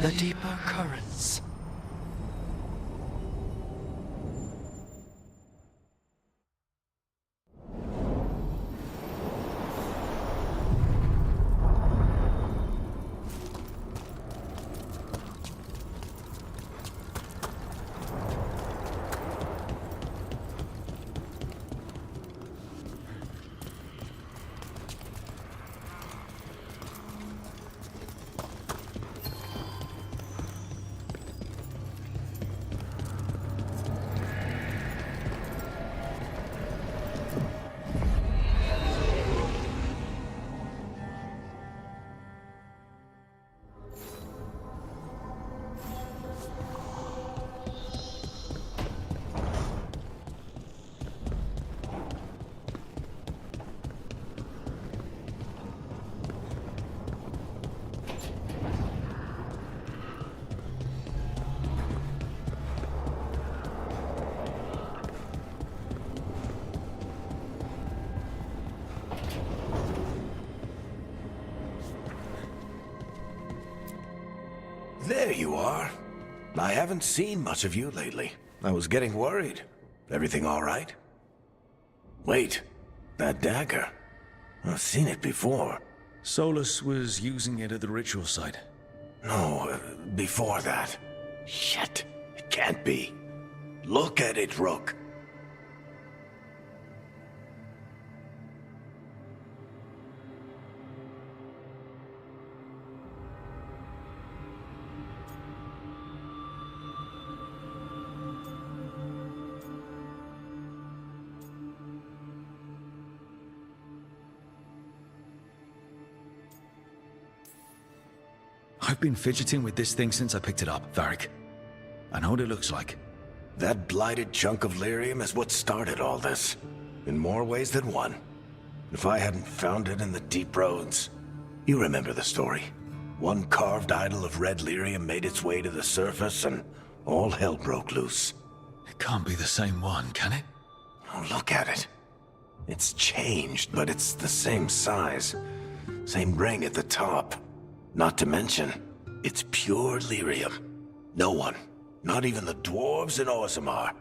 the deeper currents. There you are. I haven't seen much of you lately. I was getting worried. Everything all right? Wait, that dagger. I've seen it before. Solus was using it at the ritual site. No, before that. Shit, it can't be. Look at it, Rook. I've been fidgeting with this thing since I picked it up, Varric. I know what it looks like. That blighted chunk of lyrium is what started all this. In more ways than one. If I hadn't found it in the deep roads... You remember the story. One carved idol of red lyrium made its way to the surface and all hell broke loose. It can't be the same one, can it? Oh, look at it. It's changed, but it's the same size. Same ring at the top. Not to mention, it's pure lyrium. No one, not even the dwarves in Orzammar,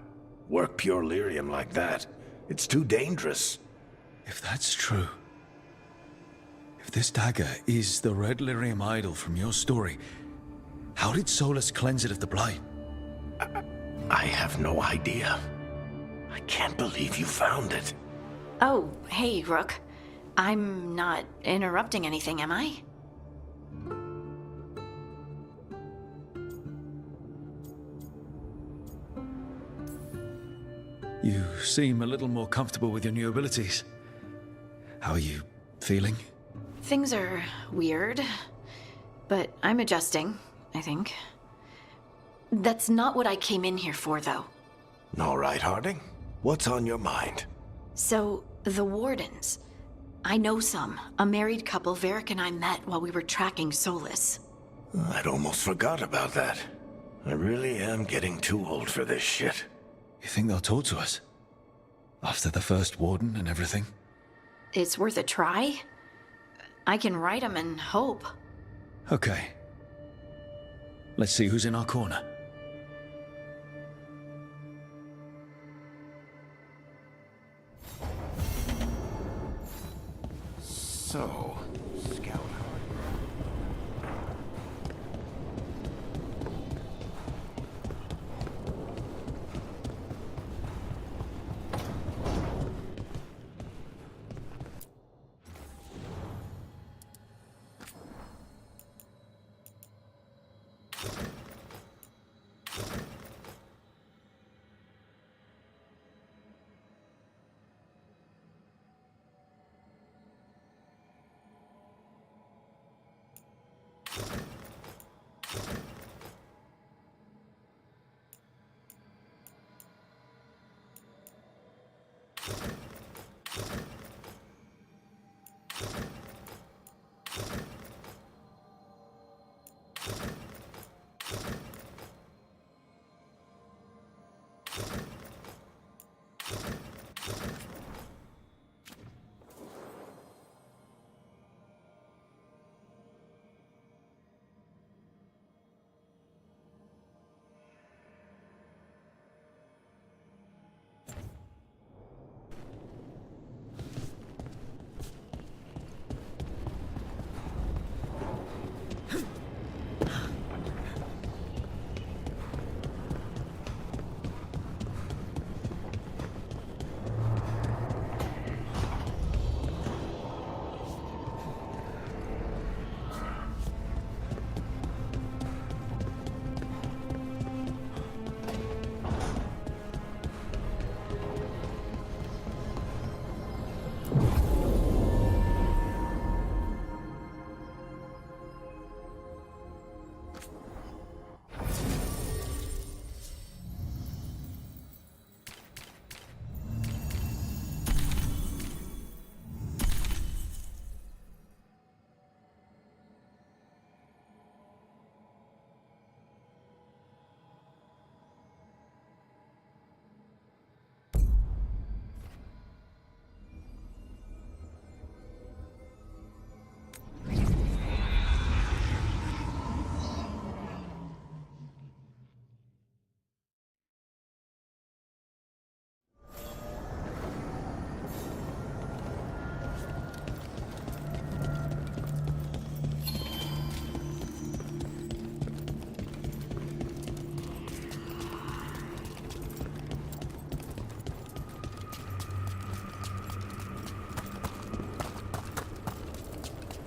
work pure lyrium like that. It's too dangerous. If that's true... If this dagger is the red lyrium idol from your story, how did Solus cleanse it of the blight? I have no idea. I can't believe you found it. Oh, hey, Rook. I'm not interrupting anything, am I? You seem a little more comfortable with your new abilities. How are you feeling? Things are weird, but I'm adjusting, I think. That's not what I came in here for, though. All right, Harding. What's on your mind? So, the Wardens. I know some. A married couple Varric and I met while we were tracking Solus. I'd almost forgot about that. I really am getting too old for this shit. You think they'll talk to us? After the first warden and everything? It's worth a try. I can write them and hope. Okay. Let's see who's in our corner. So, Scout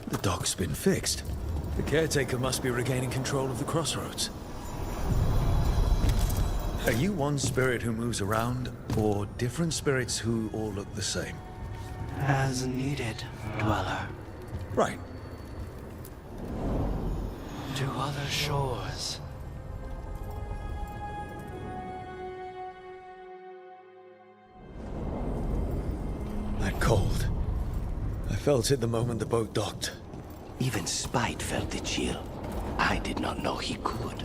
The dock's been fixed. The caretaker must be regaining control of the crossroads. Are you one spirit who moves around, or different spirits who all look the same? As needed, Dweller. Right. To other shores. That cold. I felt it the moment the boat docked. Even Spite felt the chill. I did not know he could.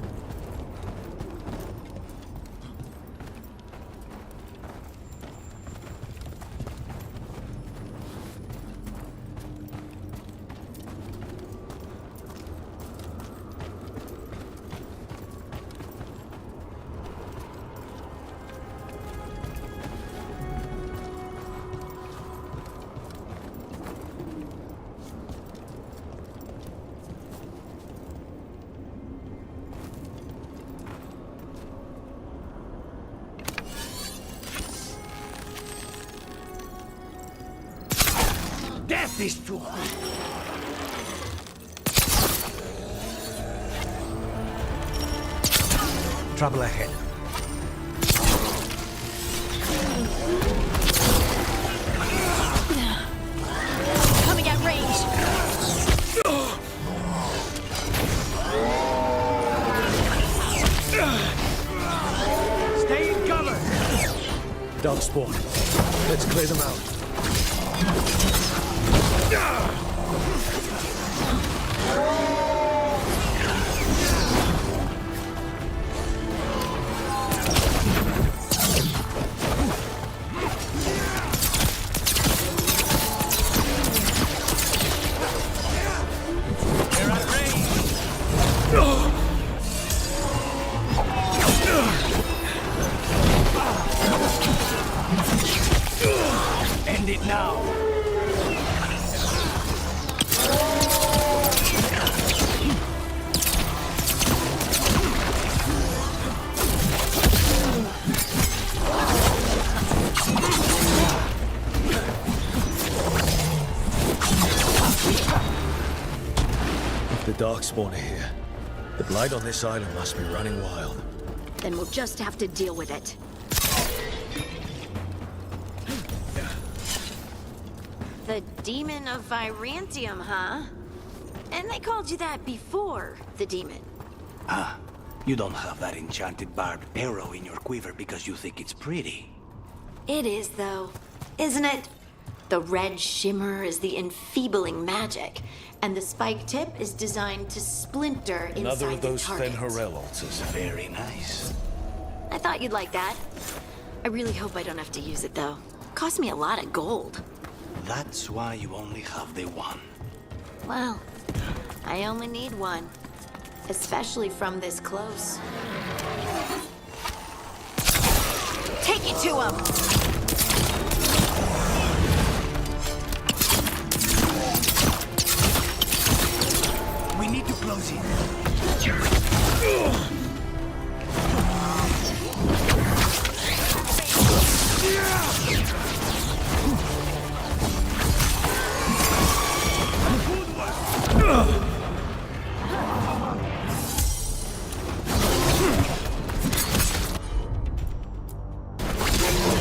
Death is too hard. Trouble ahead. Coming at range. Stay in cover! Dog spawn. Let's clear them out. End it now! If the Darkspawn are here, the blight on this island must be running wild. Then we'll just have to deal with it. The Demon of Virantium, huh? And they called you that before the demon. Ah, you don't have that enchanted barbed arrow in your quiver because you think it's pretty. It is, though, isn't it? The red shimmer is the enfeebling magic, and the spike tip is designed to splinter inside Another of those the target. Fen'Harel altars. Very nice. I thought you'd like that. I really hope I don't have to use it, though. Cost me a lot of gold. That's why you only have the one. Well, I only need one. Especially from this close. Take it to him! We need to close in.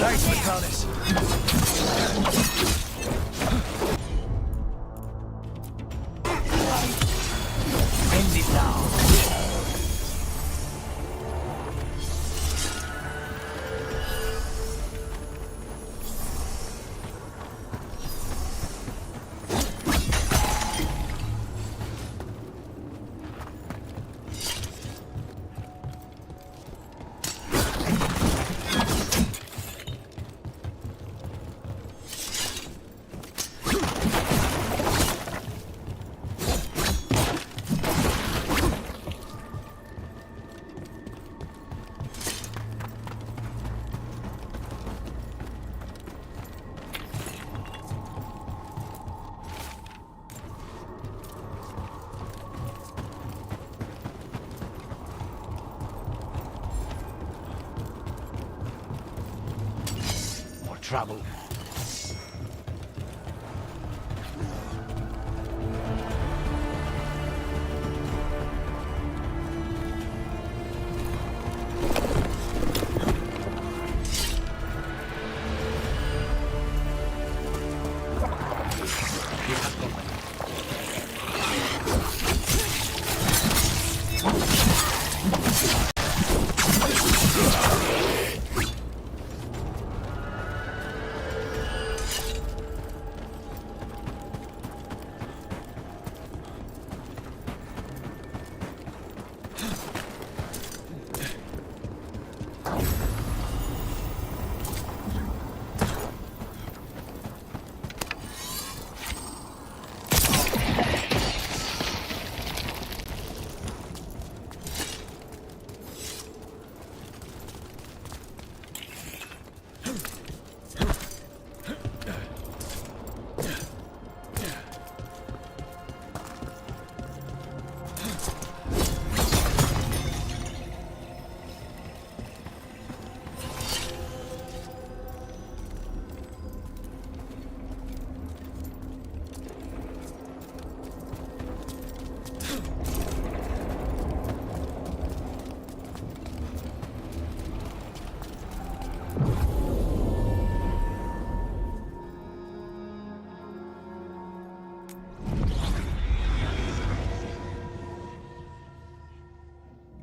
Thanks, Vitalis. End it now. Trouble.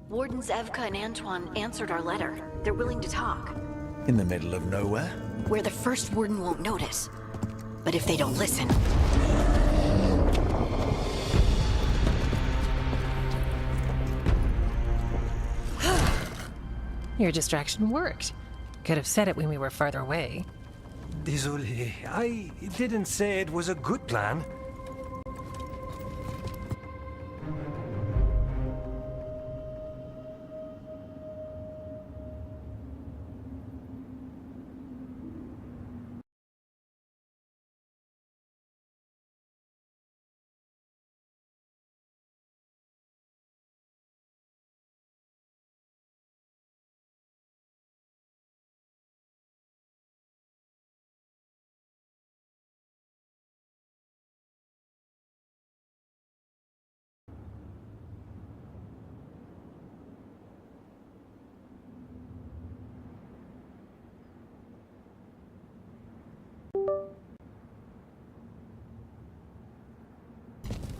Wardens Evka and Antoine answered our letter. They're willing to talk. In the middle of nowhere? Where the first warden won't notice. But if they don't listen... Your distraction worked. Could have said it when we were farther away. Désolé, I didn't say it was a good plan.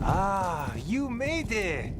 Ah, you made it!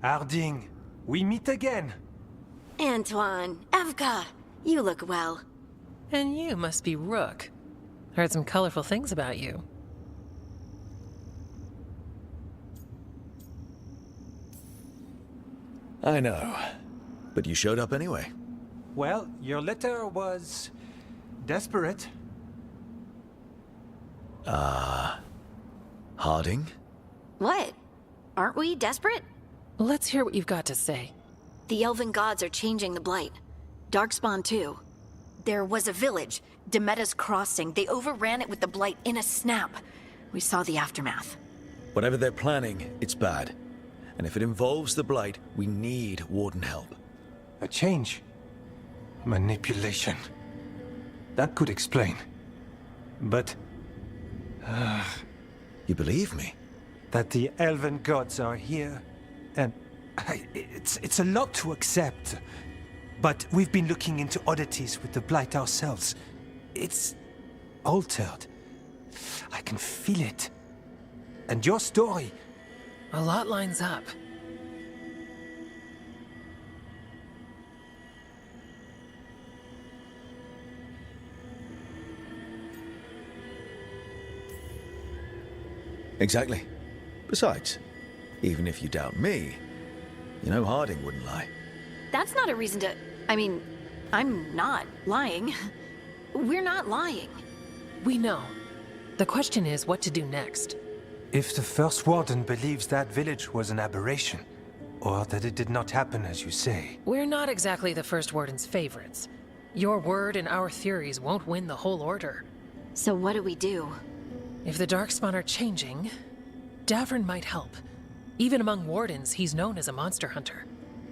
Harding, we meet again. Antoine, Evka, you look well. And you must be Rook. Heard some colorful things about you. I know. But you showed up anyway. Well, your letter was... desperate. Harding? What? Aren't we desperate? Let's hear what you've got to say. The Elven gods are changing the Blight. Darkspawn too. There was a village, Demeta's Crossing. They overran it with the Blight in a snap. We saw the aftermath. Whatever they're planning, it's bad. And if it involves the Blight, we need Warden help. A change. Manipulation. That could explain. But... You believe me? that the Elven gods are here, and it's a lot to accept. But we've been looking into oddities with the Blight ourselves. It's altered. I can feel it. And your story... A lot lines up. Exactly. Besides, even if you doubt me, you know Harding wouldn't lie. That's not a reason to... I mean, I'm not lying. We're not lying. We know. The question is what to do next. If the First Warden believes that village was an aberration, or that it did not happen as you say... We're not exactly the First Warden's favorites. Your word and our theories won't win the whole order. So what do we do? If the Darkspawn are changing, Davrin might help. Even among Wardens, he's known as a monster hunter.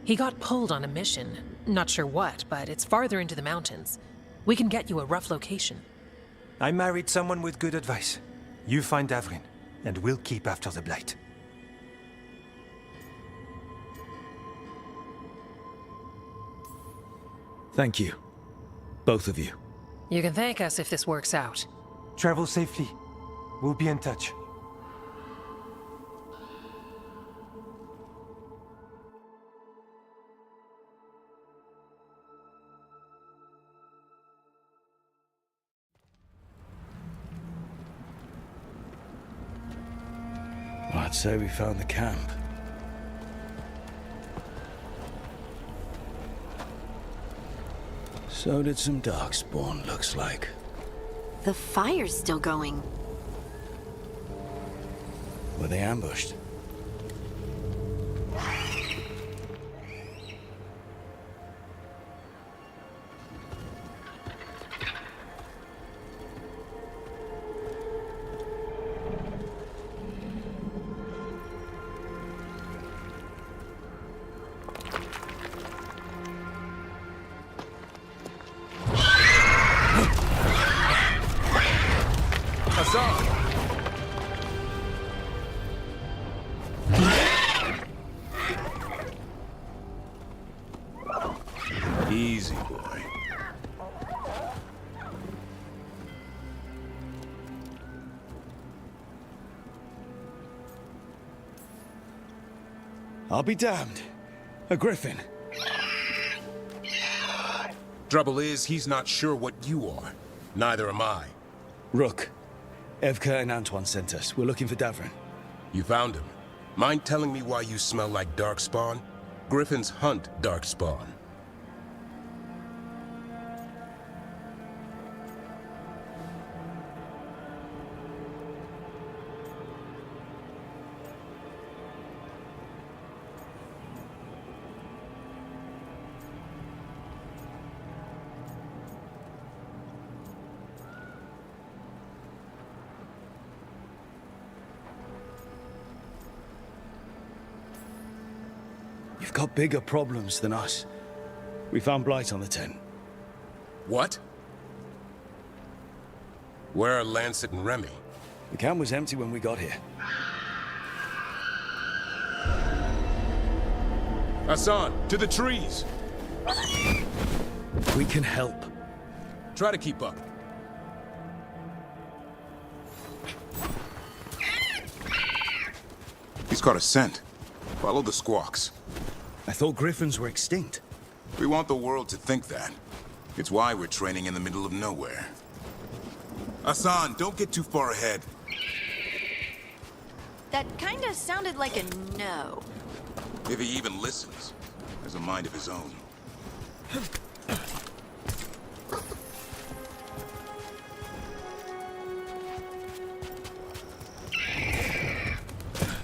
He got pulled on a mission. Not sure what, but it's farther into the mountains. We can get you a rough location. I married someone with good advice. You find Davrin, and we'll keep after the Blight. Thank you. Both of you. You can thank us if this works out. Travel safely. We'll be in touch. Well, I'd say we found the camp. So did some Darkspawn, looks like. The fire's still going. Were they ambushed? Easy, boy. I'll be damned. A griffin. Trouble is, he's not sure what you are. Neither am I. Rook. Evka and Antoine sent us. We're looking for Davrin. You found him. Mind telling me why you smell like darkspawn? Griffins hunt darkspawn. You've got bigger problems than us. We found blight on the tent. What? Where are Lancet and Remy? The camp was empty when we got here. Hassan, to the trees! We can help. Try to keep up. He's caught a scent. Follow the squawks. I thought griffins were extinct. We want the world to think that. It's why we're training in the middle of nowhere. Hassan, don't get too far ahead. That kinda sounded like a no. If he even listens, has a mind of his own.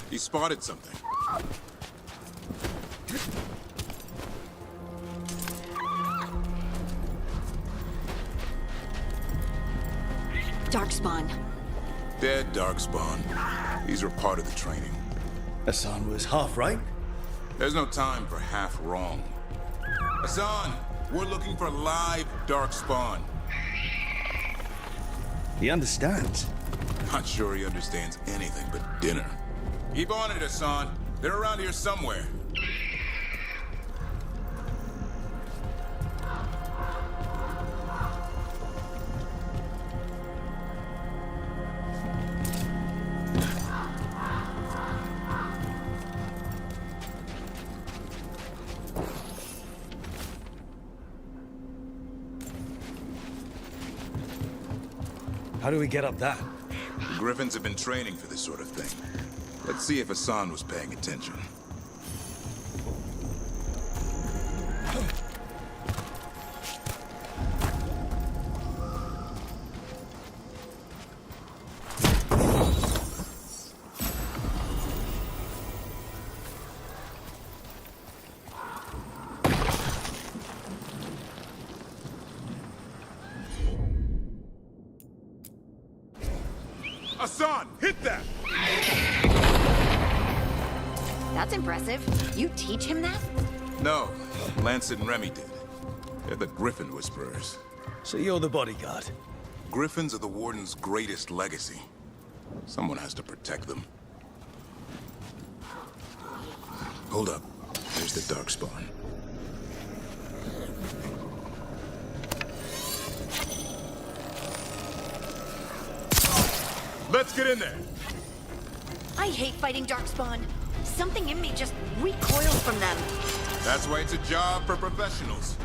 He spotted something. Darkspawn. Dead darkspawn. These are part of the training. Hassan was half right. There's no time for half wrong. Hassan, we're looking for live darkspawn. He understands. Not sure he understands anything but dinner. Keep on it, Hassan. They're around here somewhere. How do we get up that? The Griffins have been training for this sort of thing. Let's see if Hassan was paying attention. Hassan, hit that! That's impressive. You teach him that? No, Lancet and Remy did. They're the Griffin Whisperers. So you're the bodyguard. Griffins are the Warden's greatest legacy. Someone has to protect them. Hold up. There's the Darkspawn. Let's get in there! I hate fighting Darkspawn. Something in me just recoils from them. That's why it's a job for professionals.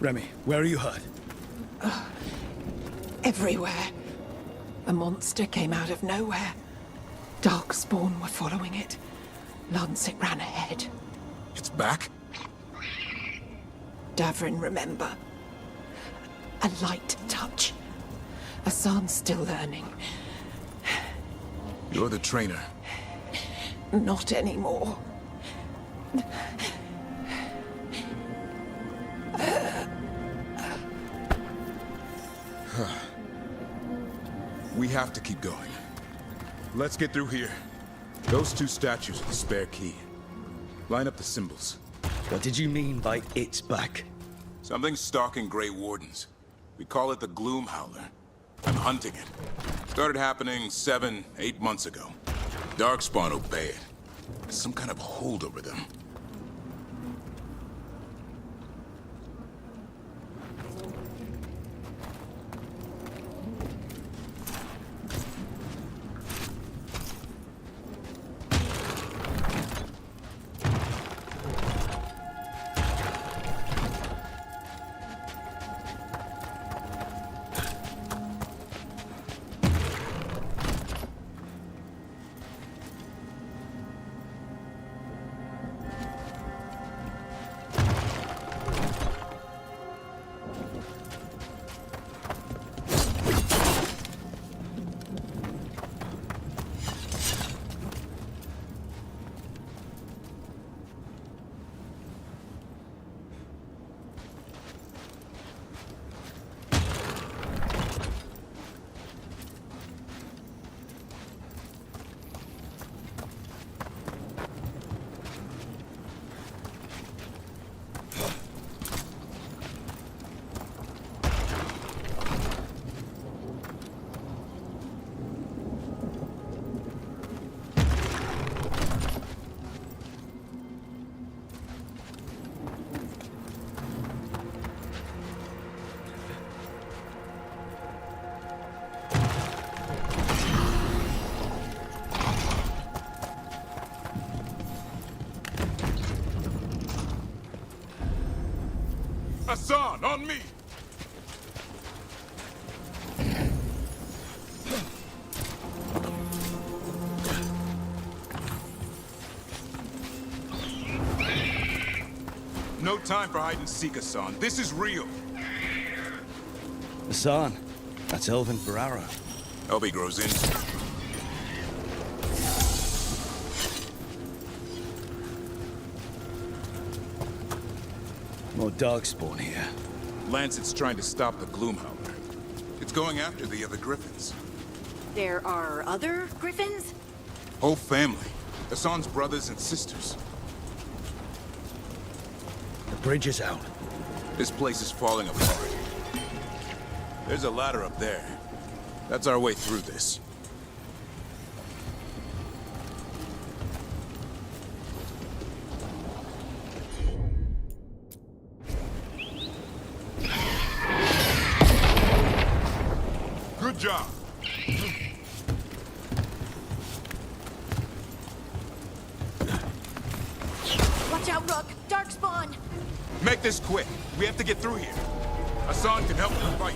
Remy, where are you hurt? Everywhere. A monster came out of nowhere. Darkspawn were following it. Lancet ran ahead. It's back? Davrin, remember. A light touch. Hassan's still learning. You're the trainer. Not anymore. We have to keep going. Let's get through here. Those two statues are the spare key. Line up the symbols. What did you mean by it's back? Something's stalking Grey Wardens. We call it the Gloom Howler. I'm hunting it. Started happening 7, 8 months ago. Darkspawn obey it. There's some kind of hold over them. Hassan, on me! No time for hide and seek, Hassan. This is real. Hassan, that's Elvin Ferraro. Elby grows into it. More Darkspawn here. Lancet's trying to stop the Gloomhowler. It's going after the other Griffins. There are other griffins? Whole family. Hassan's brothers and sisters. The bridge is out. This place is falling apart. There's a ladder up there. That's our way through this. Good job. Watch out, Rook! Darkspawn! Make this quick. We have to get through here. Hassan can help the fight.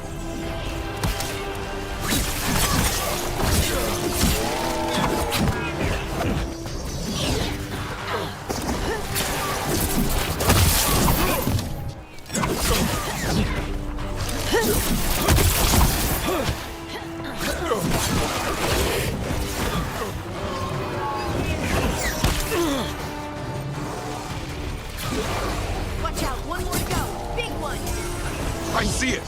Watch out, one more to go! Big one! I see it.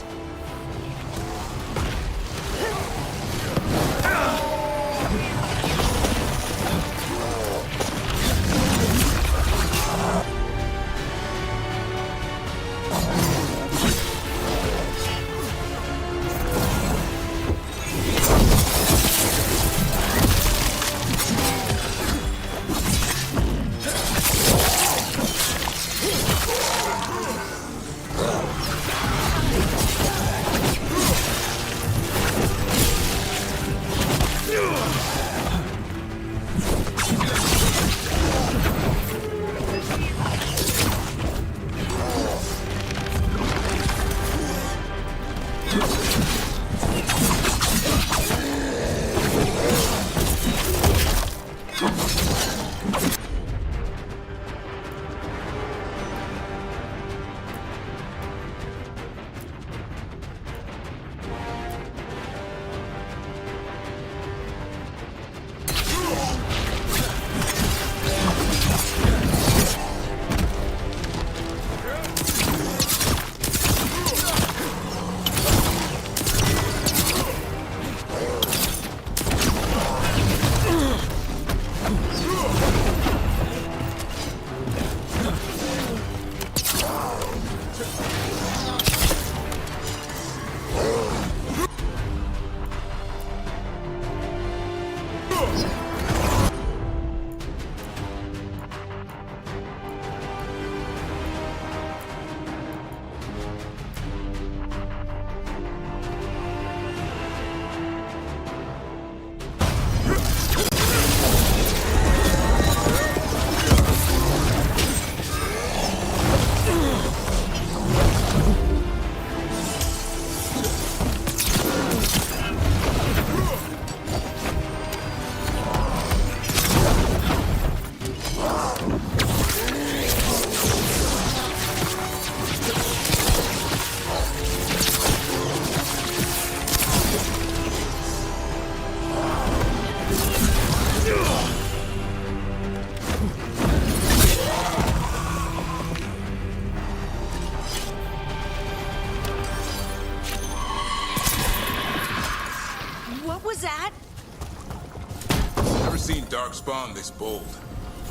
seen Darkspawn this bold.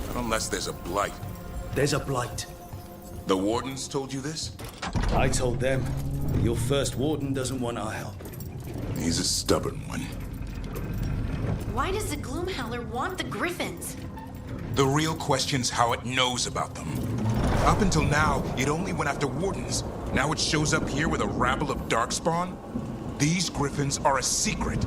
Not unless there's a blight. There's a blight. The Wardens told you this? I told them. Your first warden doesn't want our help. He's a stubborn one. Why does the Gloomhowler want the Griffins? The real question's how it knows about them. Up until now, it only went after Wardens. Now it shows up here with a rabble of Darkspawn? These Griffins are a secret.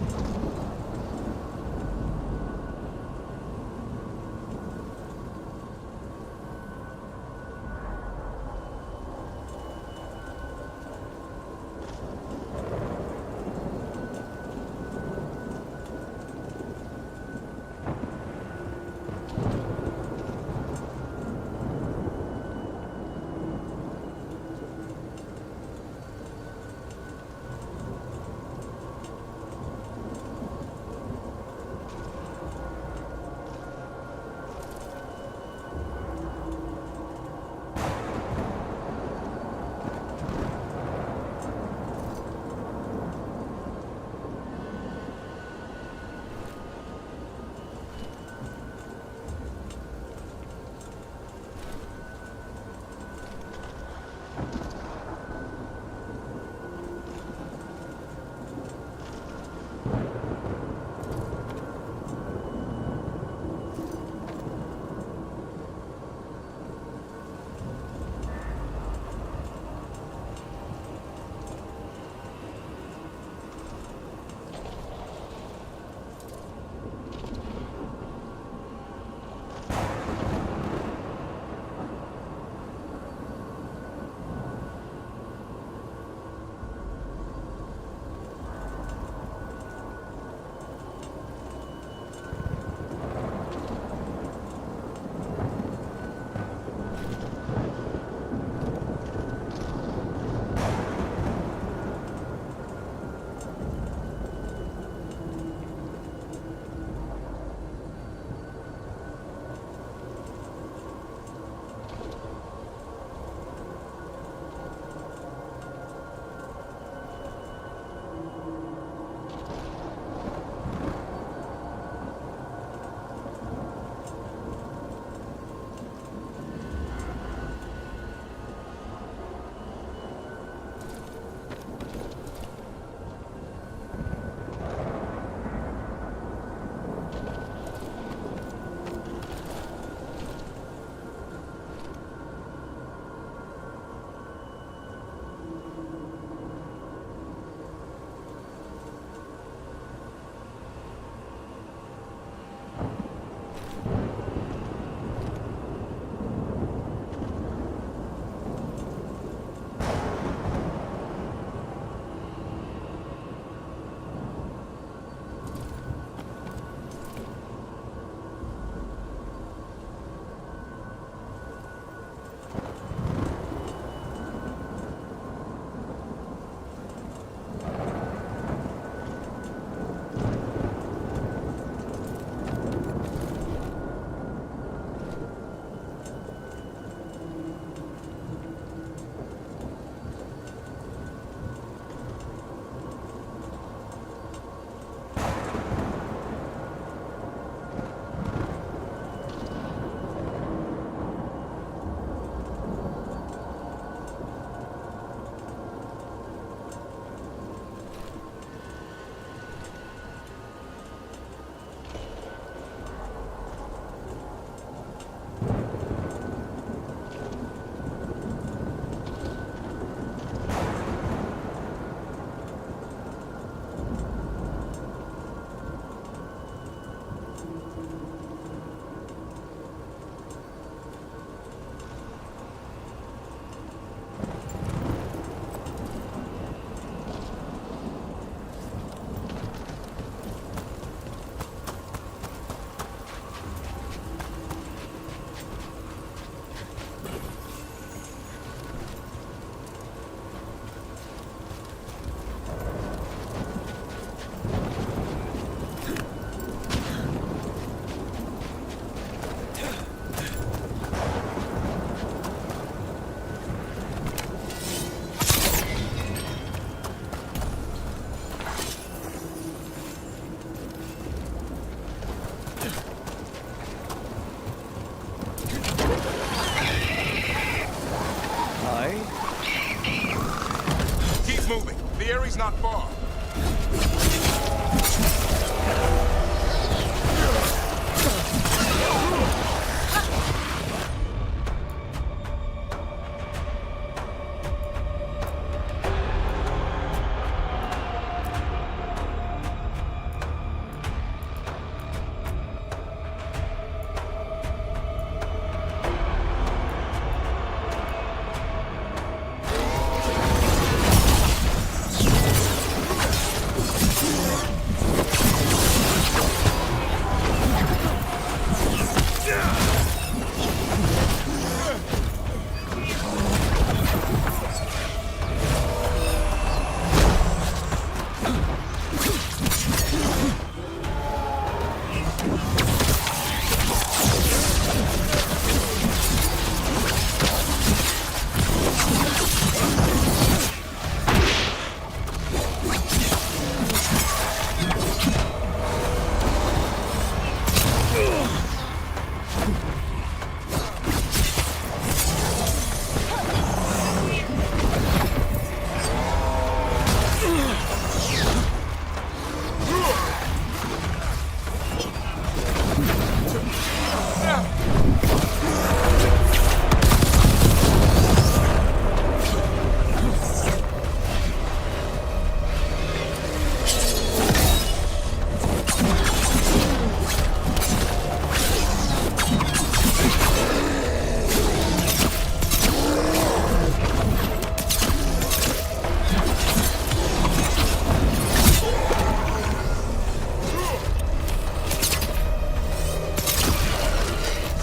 moving. The area's not far.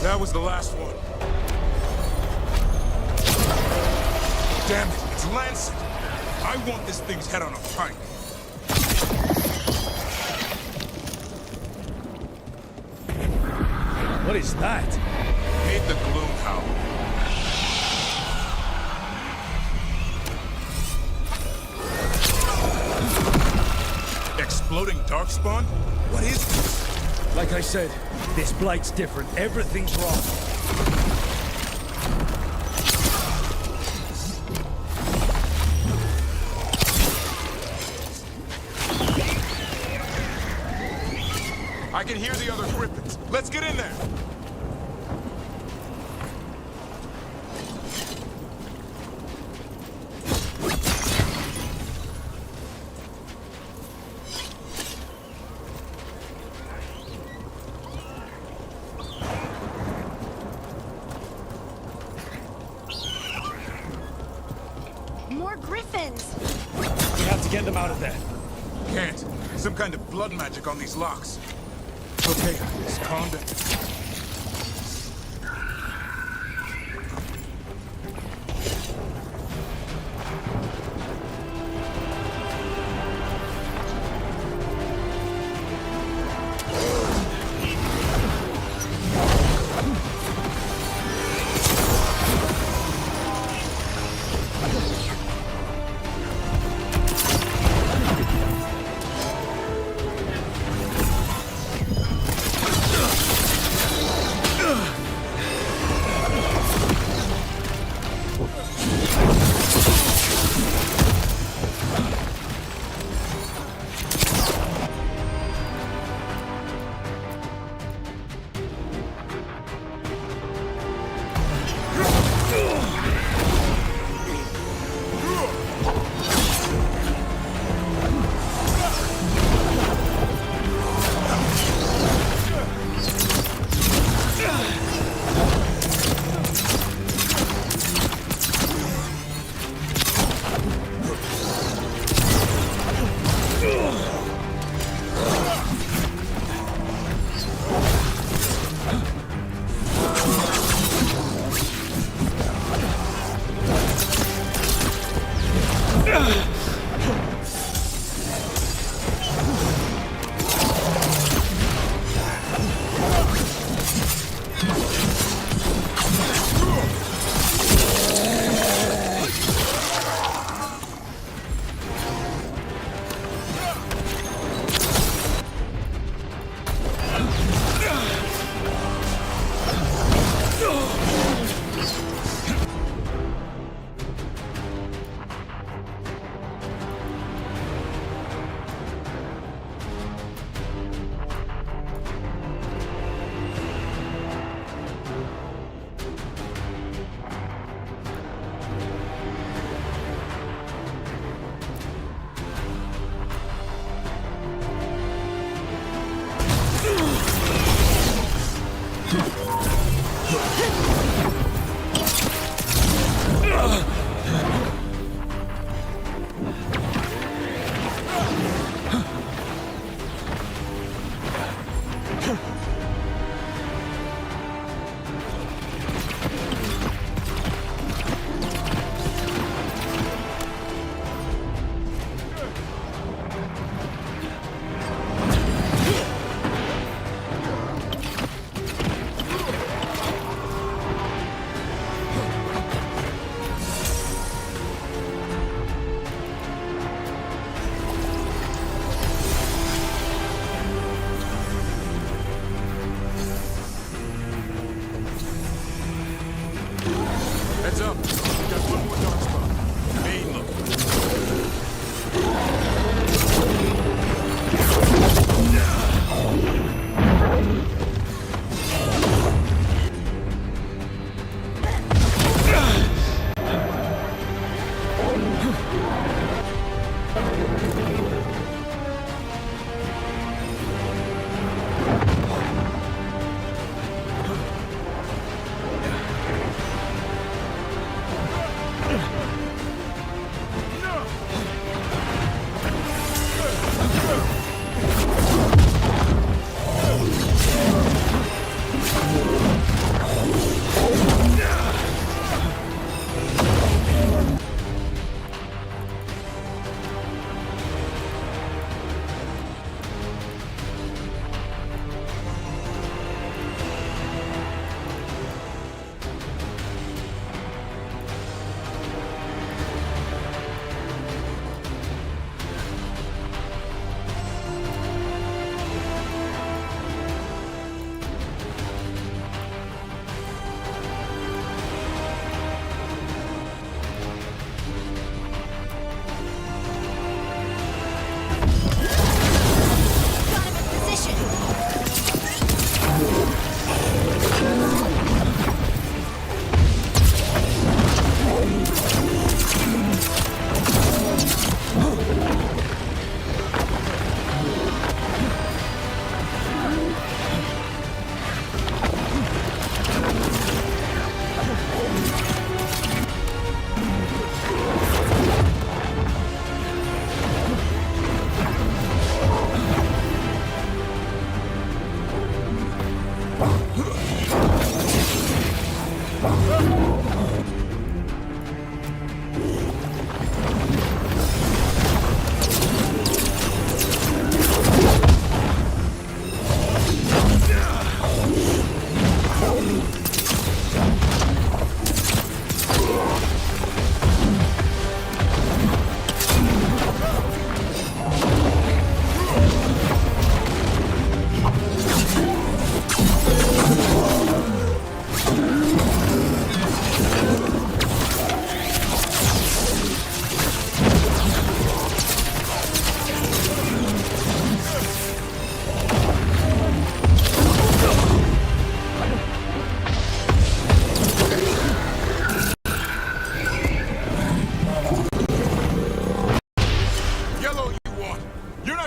That was the last one. Damn it, it's Lancet. I want this thing's head on a pike. What is that? Meet the Gloom Howler. Exploding Darkspawn? What is this? Like I said, this blight's different. Everything's wrong. I can hear the other Griffins. Let's get in there. More griffins! We have to get them out of there. Can't. Some kind of blood magic on these locks. Okay, just calm down.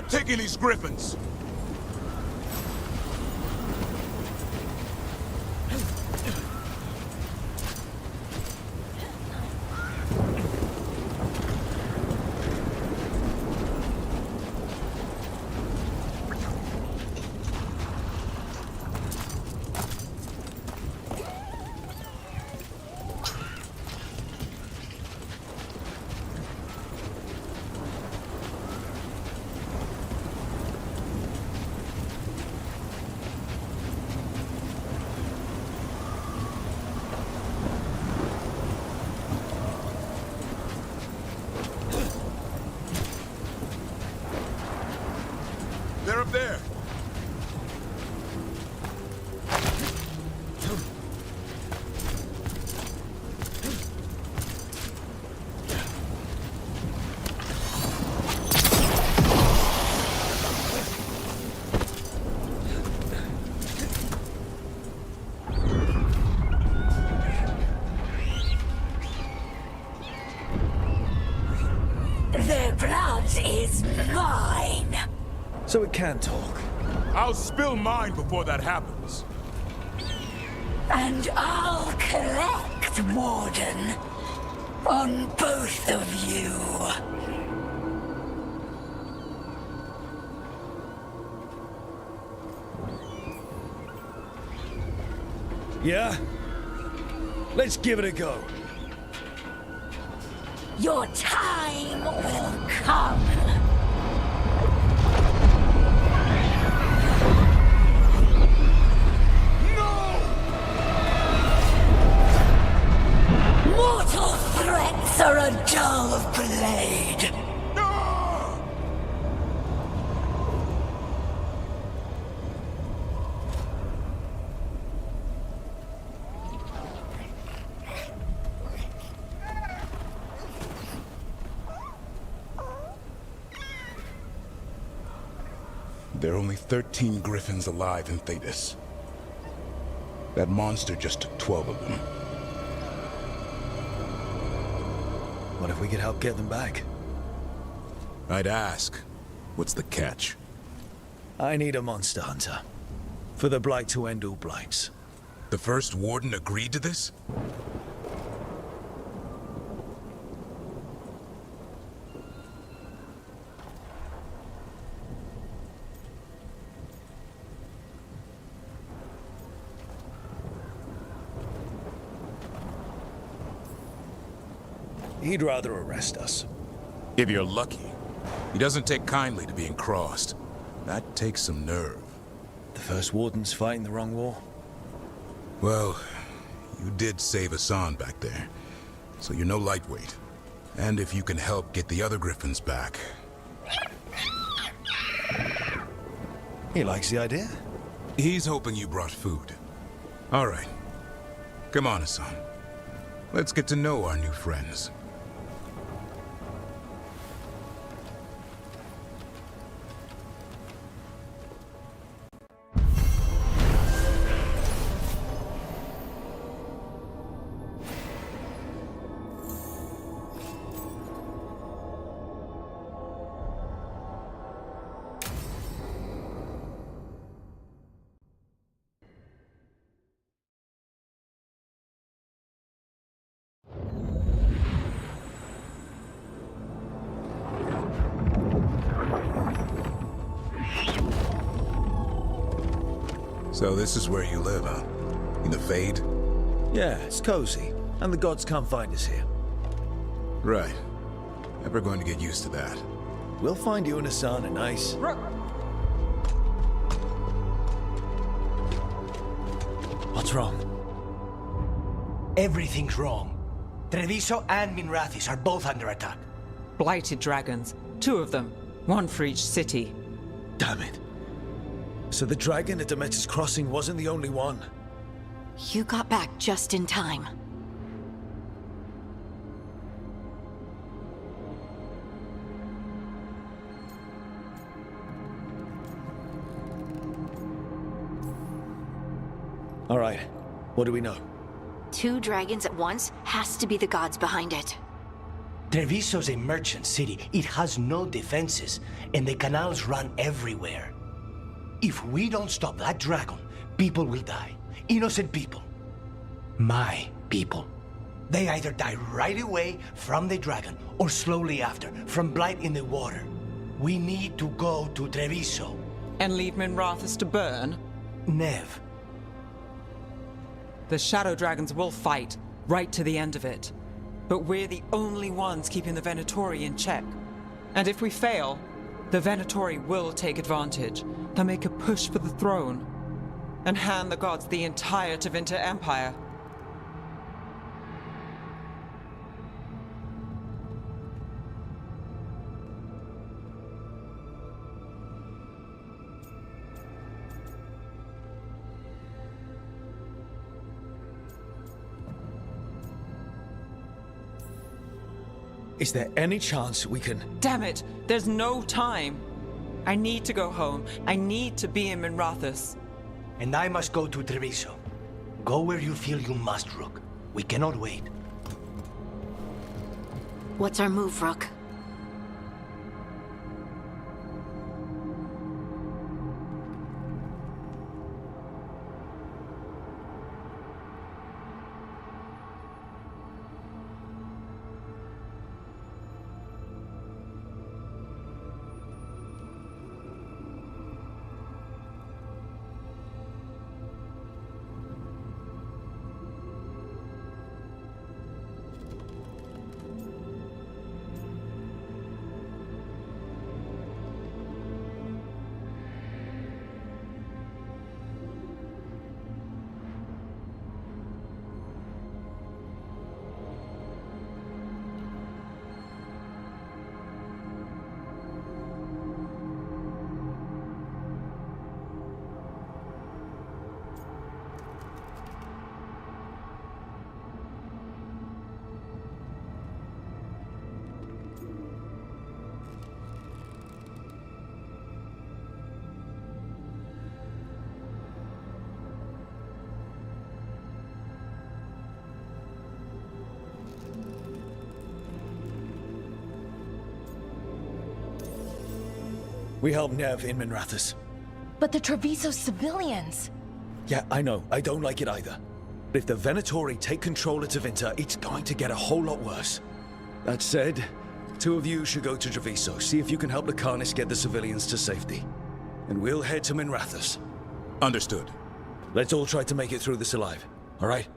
taking these griffins! They're up there. Their blood is mine. So it can talk. I'll spill mine before that happens. And I'll collect, Warden, on both of you. Yeah? Let's give it a go. Your time will come. Mortal threats are a dull blade. There are only 13 griffins alive in Thetis. That monster just took 12 of them. What if we could help get them back? I'd ask, what's the catch? I need a monster hunter. For the Blight to end all blights. The first warden agreed to this? He'd rather arrest us. If you're lucky. He doesn't take kindly to being crossed. That takes some nerve. The first warden's fighting the wrong war. Well, you did save Hassan back there, so you're no lightweight. And if you can help get the other griffins back... He likes the idea. He's hoping you brought food. All right. Come on, Hassan. Let's get to know our new friends. So this is where you live, huh? In the Fade? Yeah, it's cozy. And the gods can't find us here. Right. Never going to get used to that. We'll find you and Hassan a nice... What's wrong? Everything's wrong. Treviso and Minrathis are both under attack. Blighted dragons. 2 of them. 1 for each city. Damn it. So the dragon at Demeter's Crossing wasn't the only one. You got back just in time. All right. What do we know? 2 dragons at once has to be the gods behind it. Treviso's a merchant city. It has no defenses, and the canals run everywhere. If we don't stop that dragon, people will die. Innocent people. My people. They either die right away from the dragon, or slowly after, from blight in the water. We need to go to Treviso. And leave Minrathous to burn? Nev. The Shadow Dragons will fight, right to the end of it. But we're the only ones keeping the Venatori in check. And if we fail, the Venatori will take advantage. They'll make a push for the throne, and hand the gods the entire Tevinter Empire. Is there any chance we can... Damn it! There's no time! I need to go home. I need to be in Minrathous. And I must go to Treviso. Go where you feel you must, Rook. We cannot wait. What's our move, Rook? We help Nev in Minrathous. But the Treviso civilians... Yeah, I know. I don't like it either. But if the Venatori take control of Tevinter, it's going to get a whole lot worse. That said, two of you should go to Treviso, see if you can help the Carnis get the civilians to safety. And we'll head to Minrathous. Understood. Let's all try to make it through this alive, all right?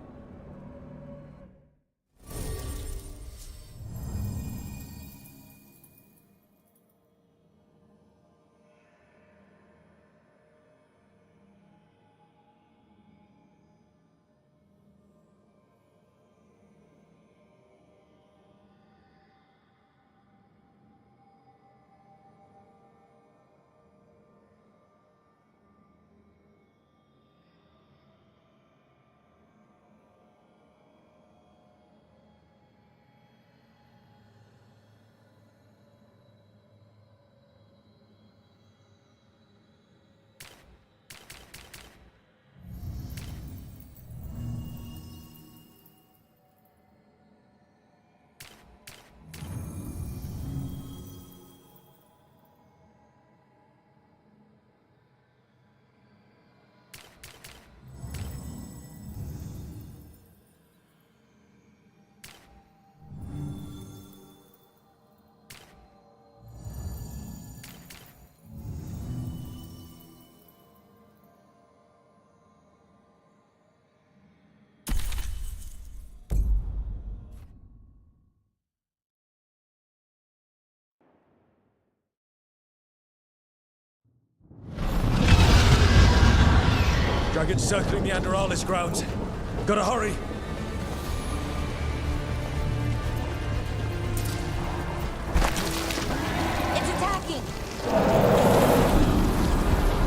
Dragons circling the Anderalis grounds. Gotta hurry! It's attacking!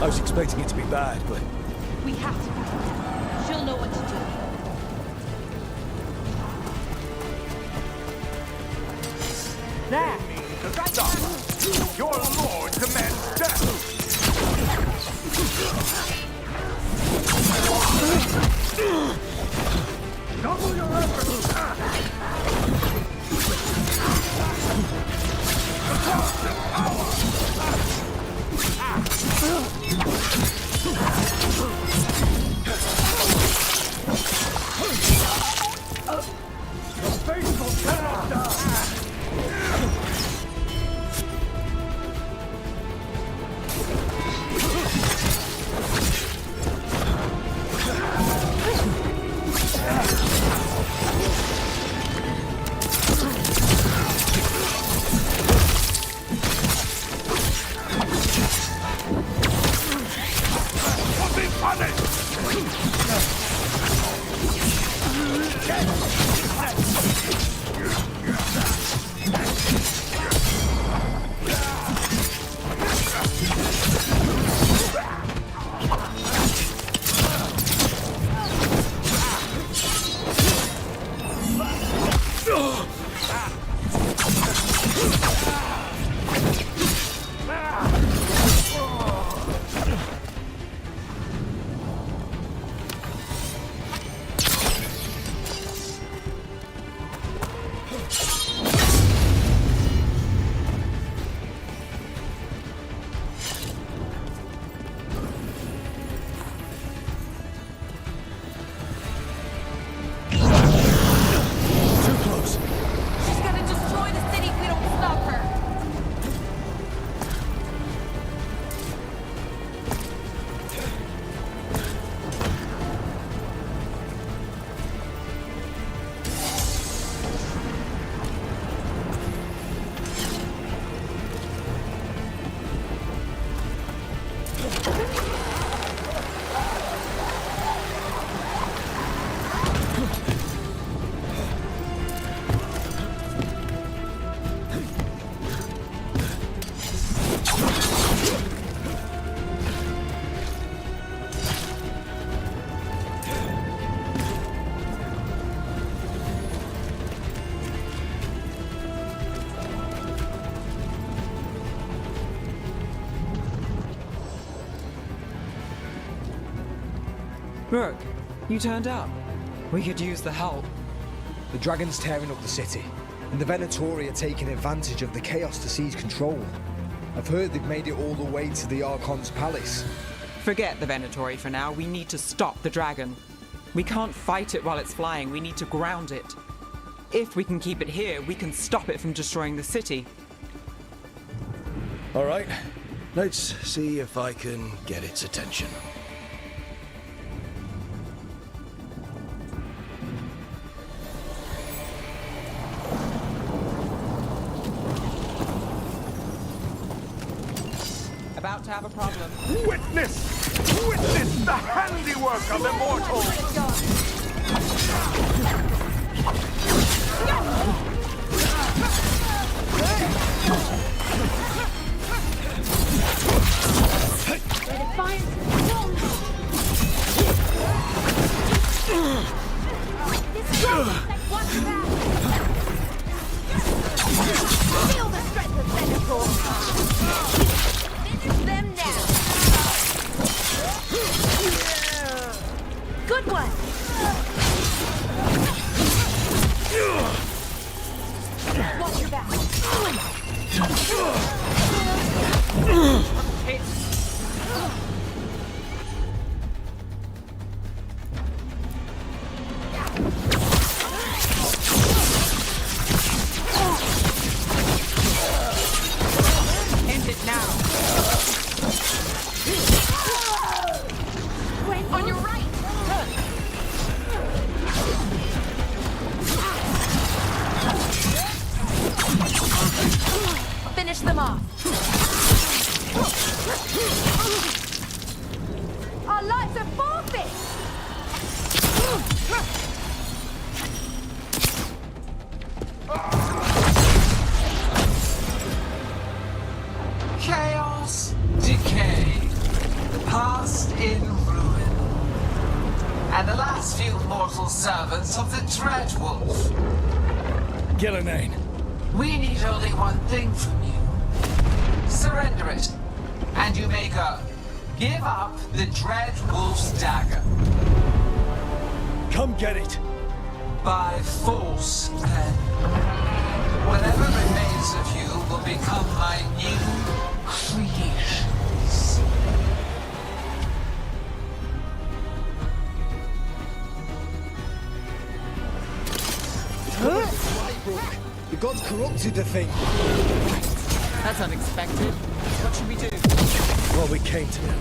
I was expecting it to be bad, but... We have to protect her. She'll know what to do. There! Stop! Your lord commands death! Double your efforts! Look, you turned up. We could use the help. The dragon's tearing up the city, and the Venatori are taking advantage of the chaos to seize control. I've heard they've made it all the way to the Archon's palace. Forget the Venatori for now. We need to stop the dragon. We can't fight it while it's flying. We need to ground it. If we can keep it here, we can stop it from destroying the city. All right, let's see if I can get its attention. About to have a problem. Witness! Witness the handiwork of immortals! Feel the strength of Venator! Finish them now! Good one! Watch your back! End it now. On your right! Finish them off! Our lives are forfeit! Chaos, decay, past in ruin, and the last few mortal servants of the Dreadwolf. Gillenane. We need only one thing from you. Surrender it, and you may go. Give up the Dreadwolf's dagger. Come get it. By force, then. Whatever remains of you will become my new creations. The gods corrupted the thing. That's unexpected. What should we do? Well, we came to it.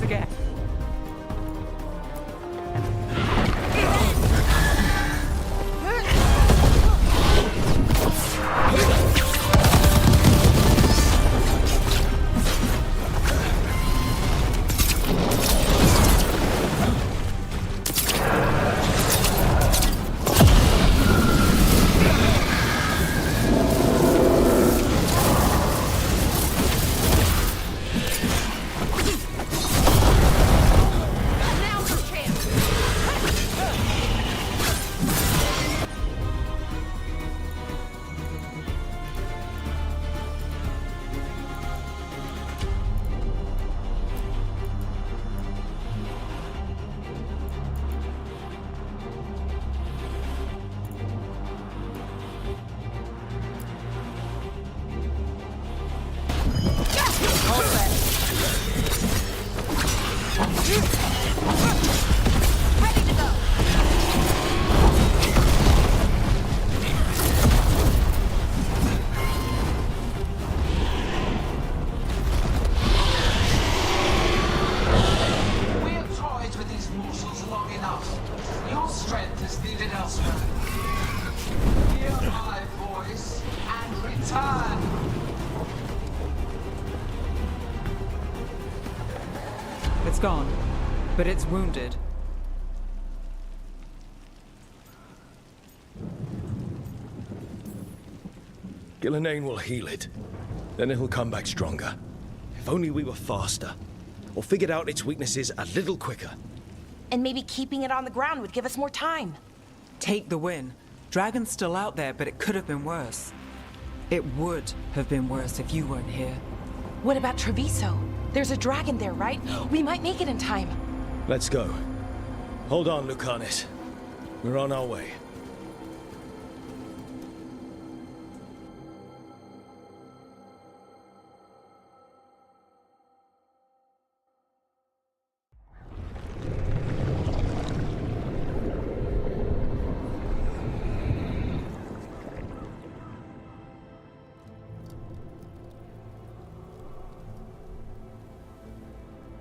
again. We've toyed with these mortals long enough. Your strength is needed elsewhere. Hear my voice and return. It's gone, but it's wounded. Gillenane will heal it. Then it'll come back stronger. If only we were faster. Or figured out its weaknesses a little quicker. And maybe keeping it on the ground would give us more time. Take the win. Dragon's still out there, but it could have been worse. It would have been worse if you weren't here. What about Treviso? There's a dragon there, right? We might make it in time. Let's go. Hold on, Lucanis. We're on our way.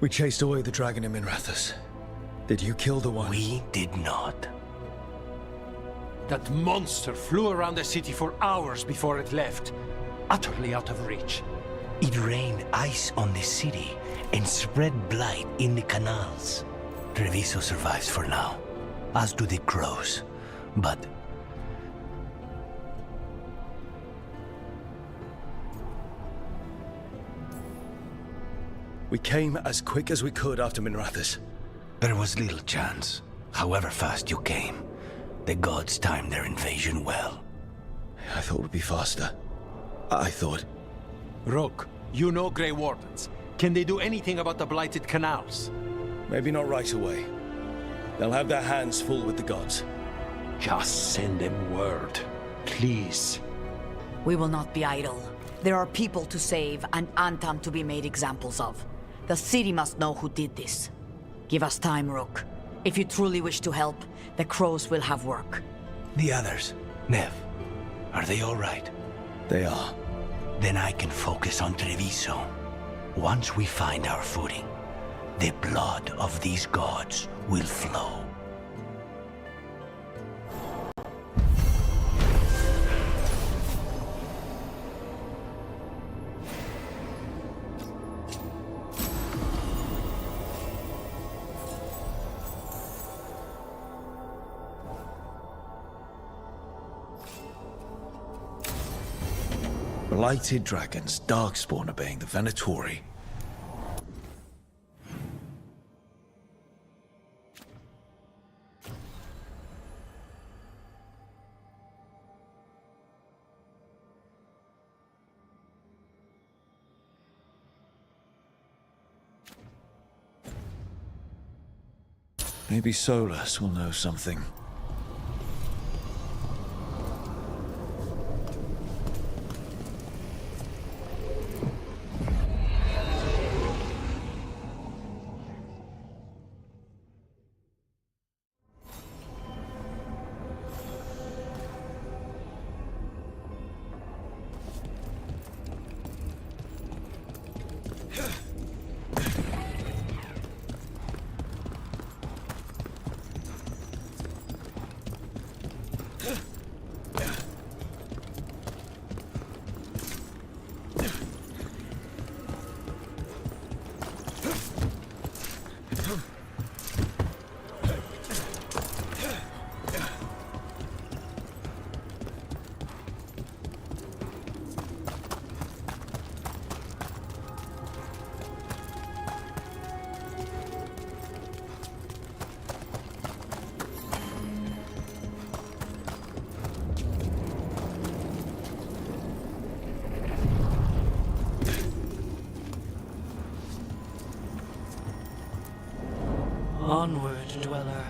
We chased away the dragon in Minrathous. Did you kill the one? We did not. That monster flew around the city for hours before it left, utterly out of reach. It rained ice on the city and spread blight in the canals. Treviso survives for now, as do the crows. But we came as quick as we could after Minrathous. there was little chance. However fast you came, the gods timed their invasion well. I thought it would be faster. I thought... Rook, you know Grey Wardens. Can they do anything about the blighted canals? Maybe not right away. They'll have their hands full with the gods. Just send them word, please. We will not be idle. There are people to save and Antam to be made examples of. The city must know who did this. Give us time, Rook. If you truly wish to help, the crows will have work. The others, Nev, are they all right? They are. Then I can focus on Treviso. Once we find our footing, the blood of these gods will flow. Blighted dragons, darkspawn obeying the Venatori. Maybe Solus will know something. Onward, dweller.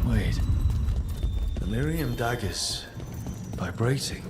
Wait. Delirium daggers. Vibrating.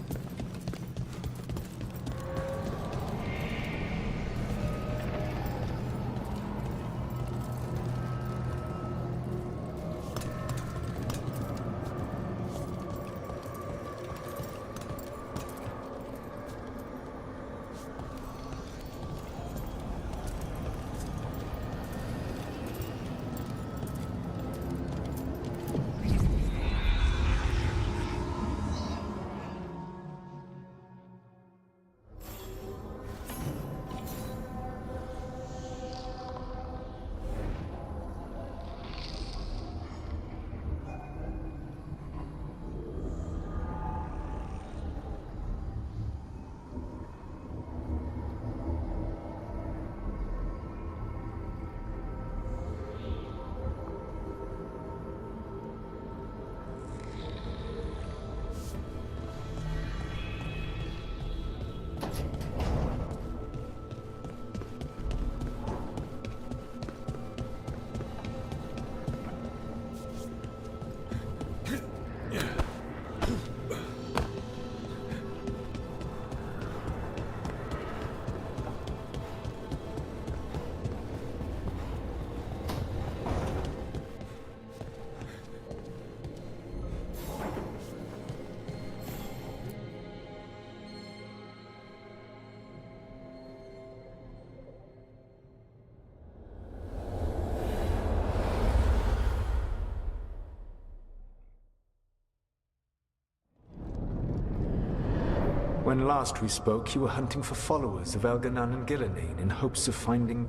When last we spoke, you were hunting for followers of Elganan and Gillenane in hopes of finding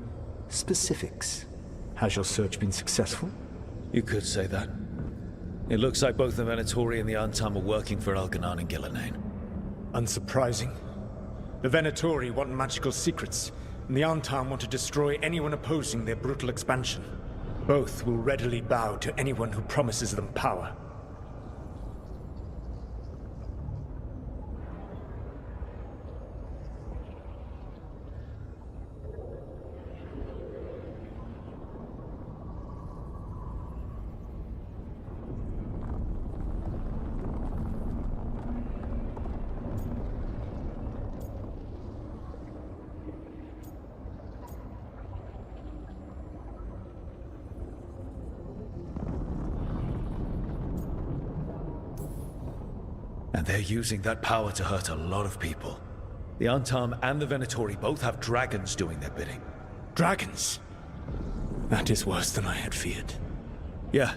specifics. Has your search been successful? You could say that. It looks like both the Venatori and the Antam are working for Elganan and Gillenane. Unsurprising. The Venatori want magical secrets, and the Antam want to destroy anyone opposing their brutal expansion. Both will readily bow to anyone who promises them power. And they're using that power to hurt a lot of people. The Antam and the Venatori both have dragons doing their bidding. Dragons? That is worse than I had feared. Yeah.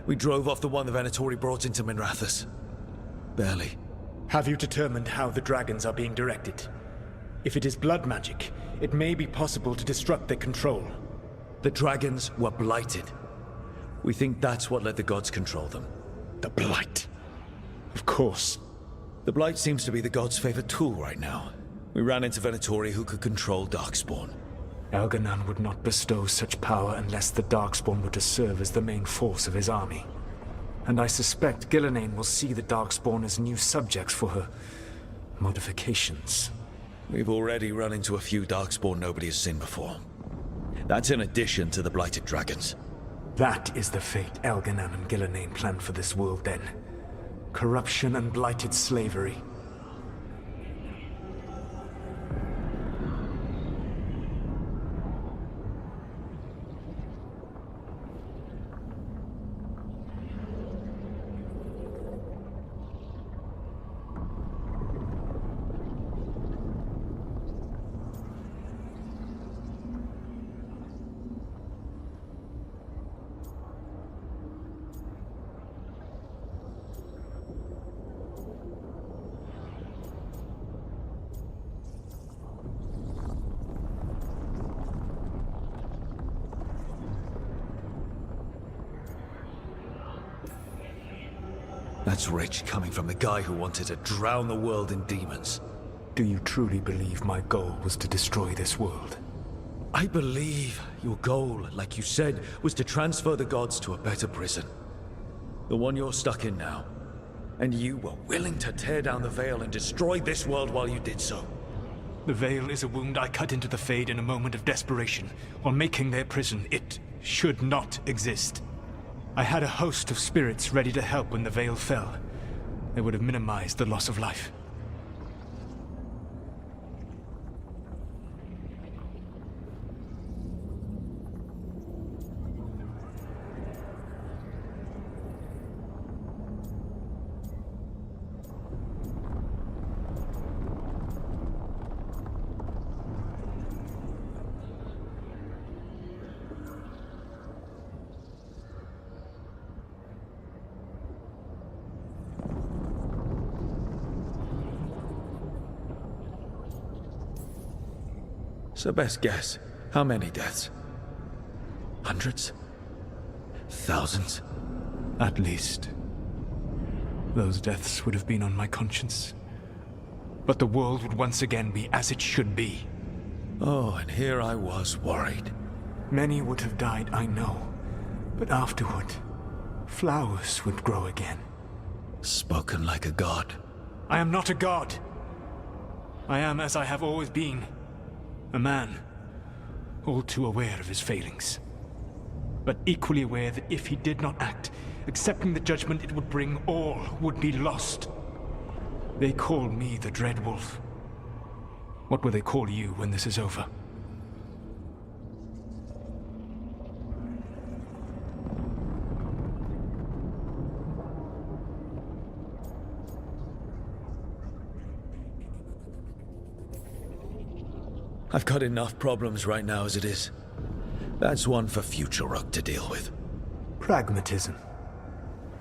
We drove off the one the Venatori brought into Minrathous. Barely. Have you determined how the dragons are being directed? If it is blood magic, it may be possible to disrupt their control. The dragons were blighted. We think that's what let the gods control them. The blight. Of course. The blight seems to be the gods' favorite tool right now. We ran into Venatori who could control Darkspawn. Elganan would not bestow such power unless the Darkspawn were to serve as the main force of his army. And I suspect Gillenane will see the Darkspawn as new subjects for her modifications. We've already run into a few Darkspawn nobody has seen before. That's in addition to the blighted dragons. That is the fate Elganan and Gillenane planned for this world then. Corruption and blighted slavery. That's rich coming from the guy who wanted to drown the world in demons. do you truly believe my goal was to destroy this world? I believe your goal, like you said, was to transfer the gods to a better prison. The one you're stuck in now. And you were willing to tear down the veil and destroy this world while you did so. The veil is a wound I cut into the Fade in a moment of desperation, while making their prison. It should not exist. I had a host of spirits ready to help when the veil fell. They would have minimized the loss of life. So best guess, how many deaths? Hundreds? Thousands? At least. Those deaths would have been on my conscience. But the world would once again be as it should be. Oh, and here I was worried. Many would have died, I know. But afterward, flowers would grow again. Spoken like a god. I am not a god. I am as I have always been. A man, all too aware of his failings. But equally aware that if he did not act, accepting the judgment it would bring, all would be lost. They call me the Dread Wolf. What will they call you when this is over? I've got enough problems right now as it is. That's one for future Rook to deal with. Pragmatism.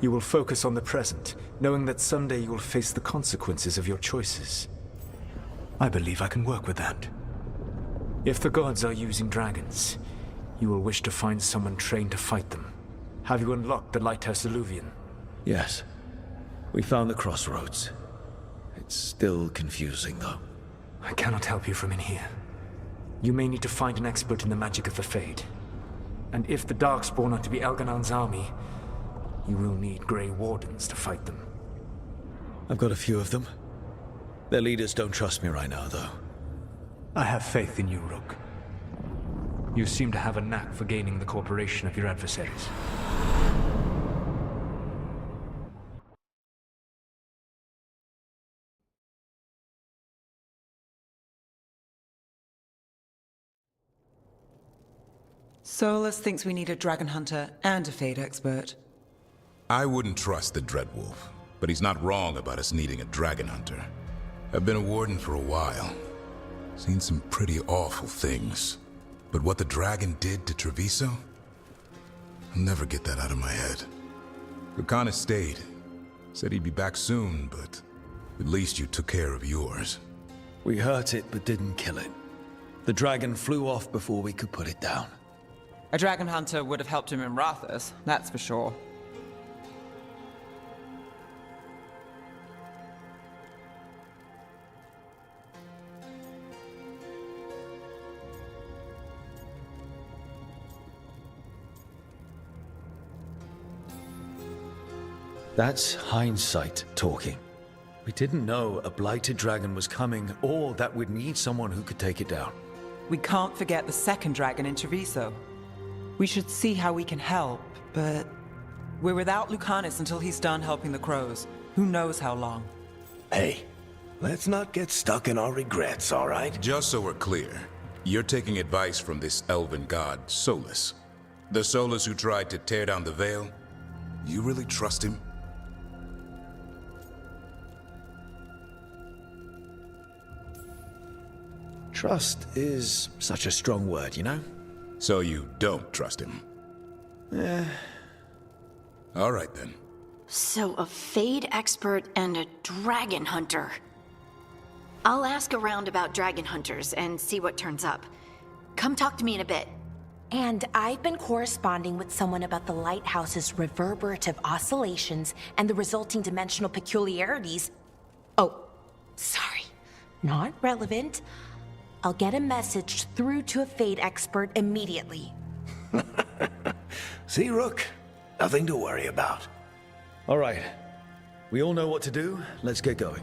You will focus on the present, knowing that someday you will face the consequences of your choices. I believe I can work with that. If the gods are using dragons, you will wish to find someone trained to fight them. Have you unlocked the Lighthouse Illuvian? Yes. We found the crossroads. It's still confusing, though. I cannot help you from in here. You may need to find an expert in the magic of the Fade. And if the Darkspawn are to be Elganon's army, you will need Grey Wardens to fight them. I've got a few of them. Their leaders don't trust me right now, though. I have faith in you, Rook. You seem to have a knack for gaining the cooperation of your adversaries. Solus thinks we need a dragon hunter and a Fade expert. I wouldn't trust the Dreadwolf, but he's not wrong about us needing a dragon hunter. I've been a warden for a while. Seen some pretty awful things. But what the dragon did to Treviso? I'll never get that out of my head. Lucanus stayed. Said he'd be back soon, but at least you took care of yours. We hurt it, but didn't kill it. The dragon flew off before we could put it down. A dragon hunter would have helped him in Rathus, that's for sure. That's hindsight talking. We didn't know a blighted dragon was coming, or that we'd need someone who could take it down. We can't forget the second dragon in Treviso. We should see how we can help, but we're without Lucanus until he's done helping the crows. Who knows how long? Hey, let's not get stuck in our regrets, all right? Just so we're clear, you're taking advice from this elven god, Solus. The Solus who tried to tear down the veil? You really trust him? Trust is such a strong word, you know? So you don't trust him? All right, then. So a Fade expert and a dragon hunter. I'll ask around about dragon hunters and see what turns up. Come talk to me in a bit. And I've been corresponding with someone about the lighthouse's reverberative oscillations and the resulting dimensional peculiarities. Oh, sorry. Not relevant. I'll get a message through to a Fate expert immediately. See, Rook? Nothing to worry about. All right. We all know what to do. Let's get going.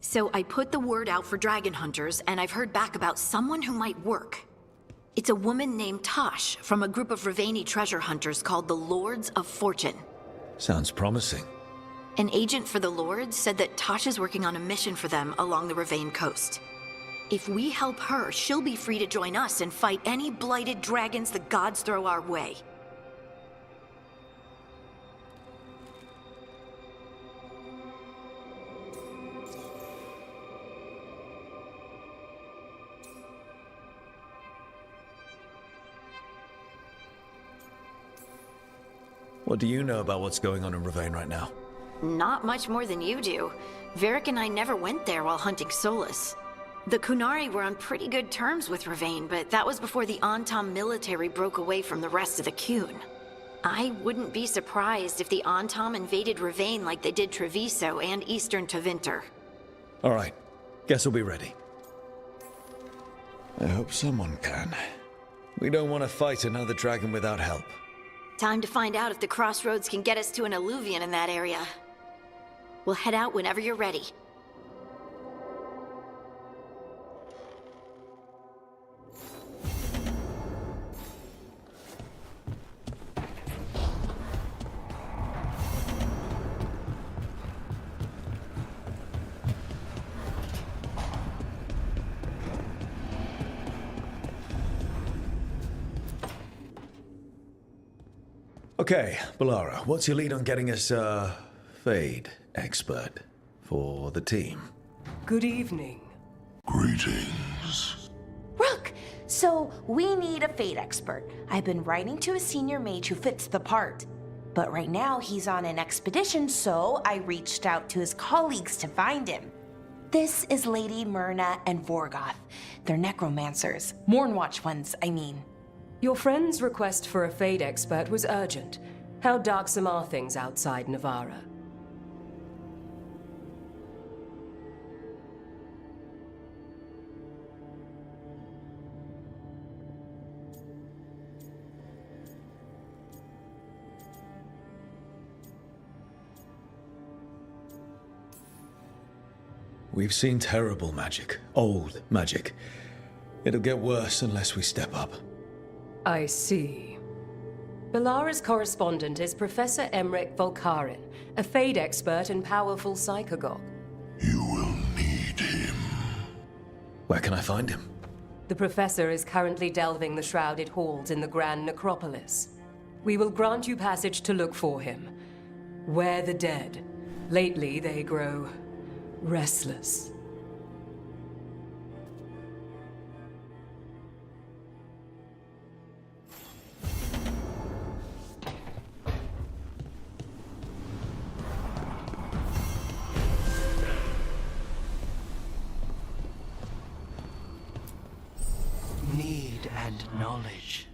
So I put the word out for dragon hunters, and I've heard back about someone who might work. It's a woman named Tosh from a group of Ravani treasure hunters called the Lords of Fortune. Sounds promising. An agent for the Lords said that Tosh is working on a mission for them along the Ravane coast. If we help her, she'll be free to join us and fight any blighted dragons the gods throw our way. What do you know about what's going on in Ravane right now? Not much more than you do. Varric and I never went there while hunting Solus. The Kunari were on pretty good terms with Ravane, but that was before the Antam military broke away from the rest of the Qun. I wouldn't be surprised if the Antam invaded Ravane like they did Treviso and Eastern Tevinter. All right. Guess we'll be ready. I hope someone can. We don't want to fight another dragon without help. Time to find out if the crossroads can get us to an alluvion in that area. We'll head out whenever you're ready. Okay, Bora, what's your lead on getting us a Fade expert for the team? Good evening. Greetings. Rook, so we need a Fade expert. I've been writing to a senior mage who fits the part. But right now he's on an expedition, so I reached out to his colleagues to find him. This is Lady Myrna and Vorgoth. They're necromancers. Mournwatch ones, I mean. Your friend's request for a Fade expert was urgent. How darksome are things outside Navarra? We've seen terrible magic. Old magic. It'll get worse unless we step up. I see. Belara's correspondent is Professor Emmerich Volkarin, a Fade expert and powerful psychagogue. You will need him. Where can I find him? The Professor is currently delving the shrouded halls in the Grand Necropolis. We will grant you passage to look for him. Where the dead. Lately they grow restless. Need and knowledge.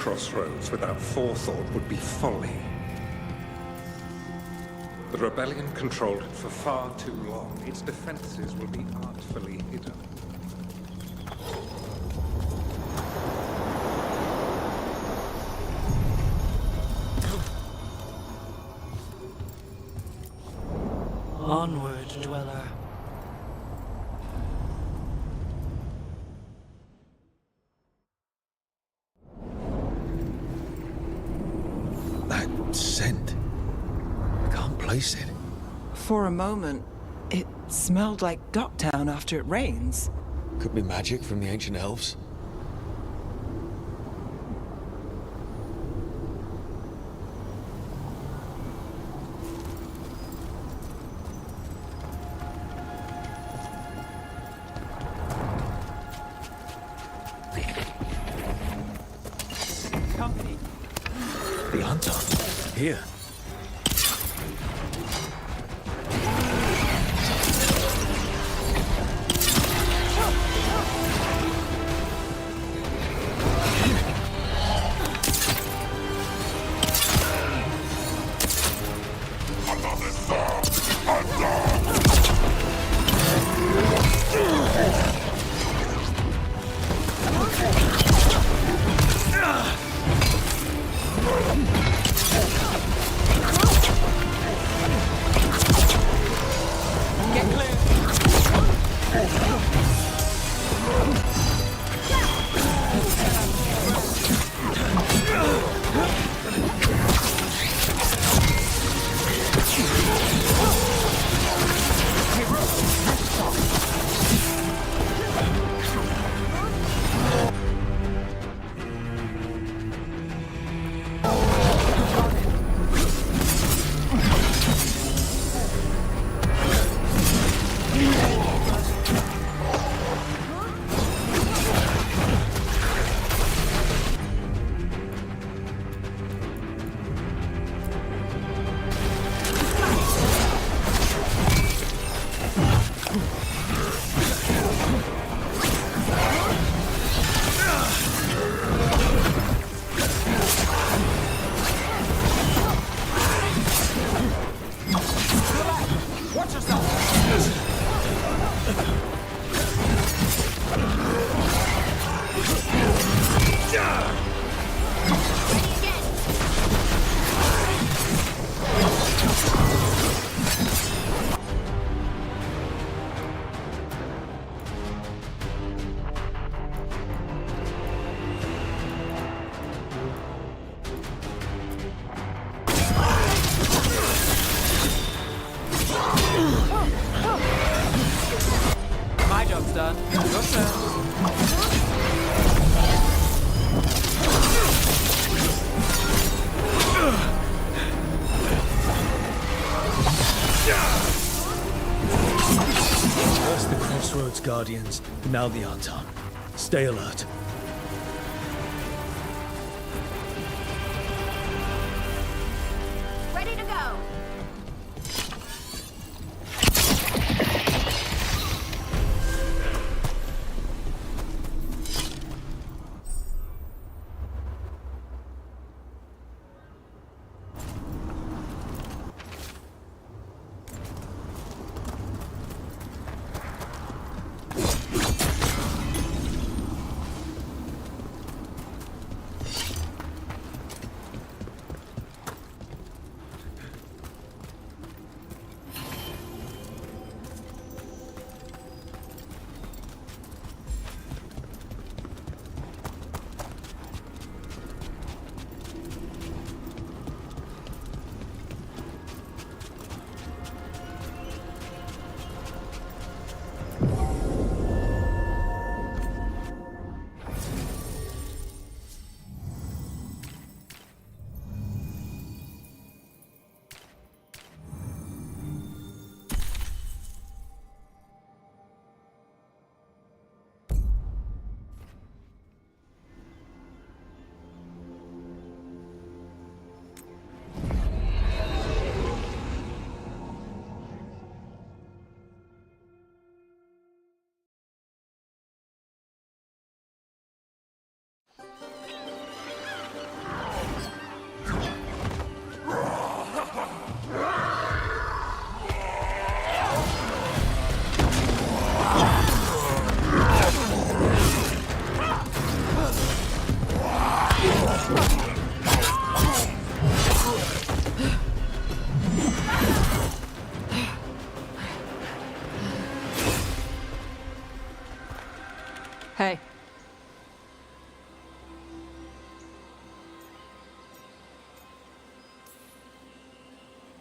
crossroads without forethought would be folly. The rebellion controlled it for far too long. Its defenses will be artfully hidden. Onward, dweller. That scent. I can't place it. For a moment, it smelled like Docktown after it rains. Could be magic from the ancient elves. Company. The hunter. Here. My job's done. Your turn. First the Crossroads Guardians, now the Arton. Stay alert. Ready to go.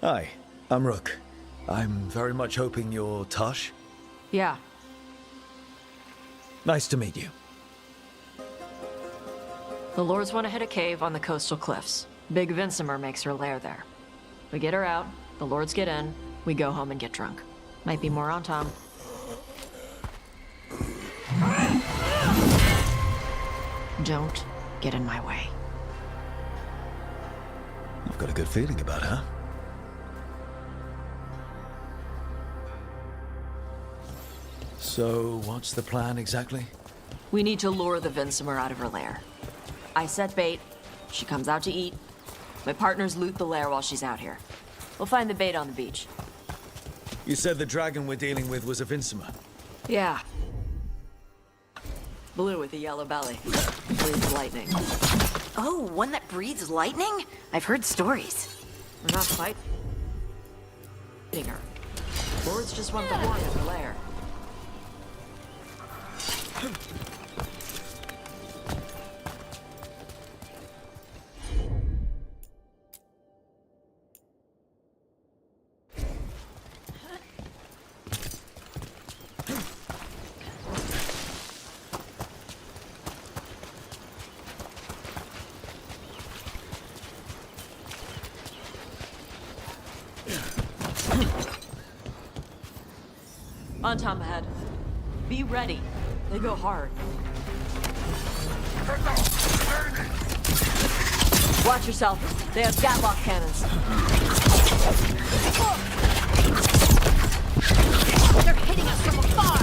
Hi, I'm Rook. I'm very much hoping you're Tosh. Yeah. Nice to meet you. The Lords want to hit a cave on the coastal cliffs. Big Vincimer makes her lair there. We get her out, the Lords get in, we go home and get drunk. Might be more on Tom. Don't get in my way. I've got a good feeling about her. So, what's the plan exactly? We need to lure the Vincimer out of her lair. I set bait, she comes out to eat. My partners loot the lair while she's out here. We'll find the bait on the beach. You said the dragon we're dealing with was a Vincimer. Yeah. Blue with a yellow belly. Breathes lightning. Oh, one that breathes lightning? I've heard stories. We're not fighting her. Lords just want the horn in her lair. On Tom ahead. Be ready. They go hard. Watch yourself. They have gatlock cannons. They're hitting us from afar!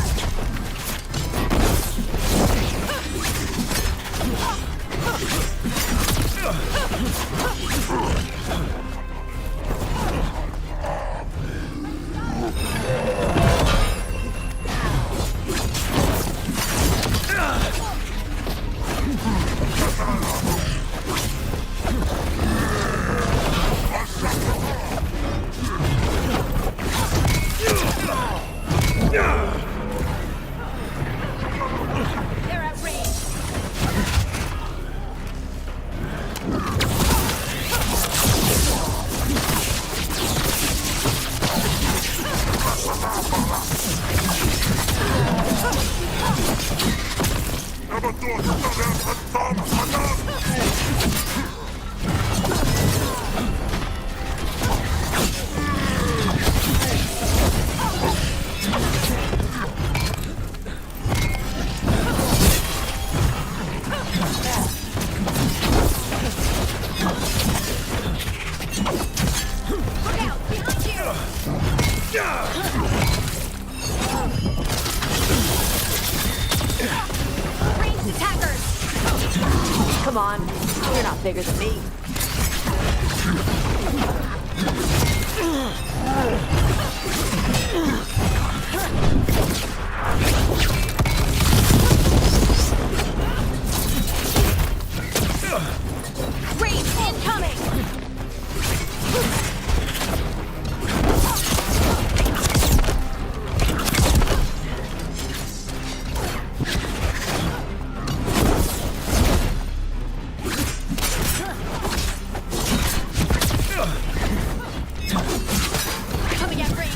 Come on, you're not bigger than me. Raid incoming! Coming at range!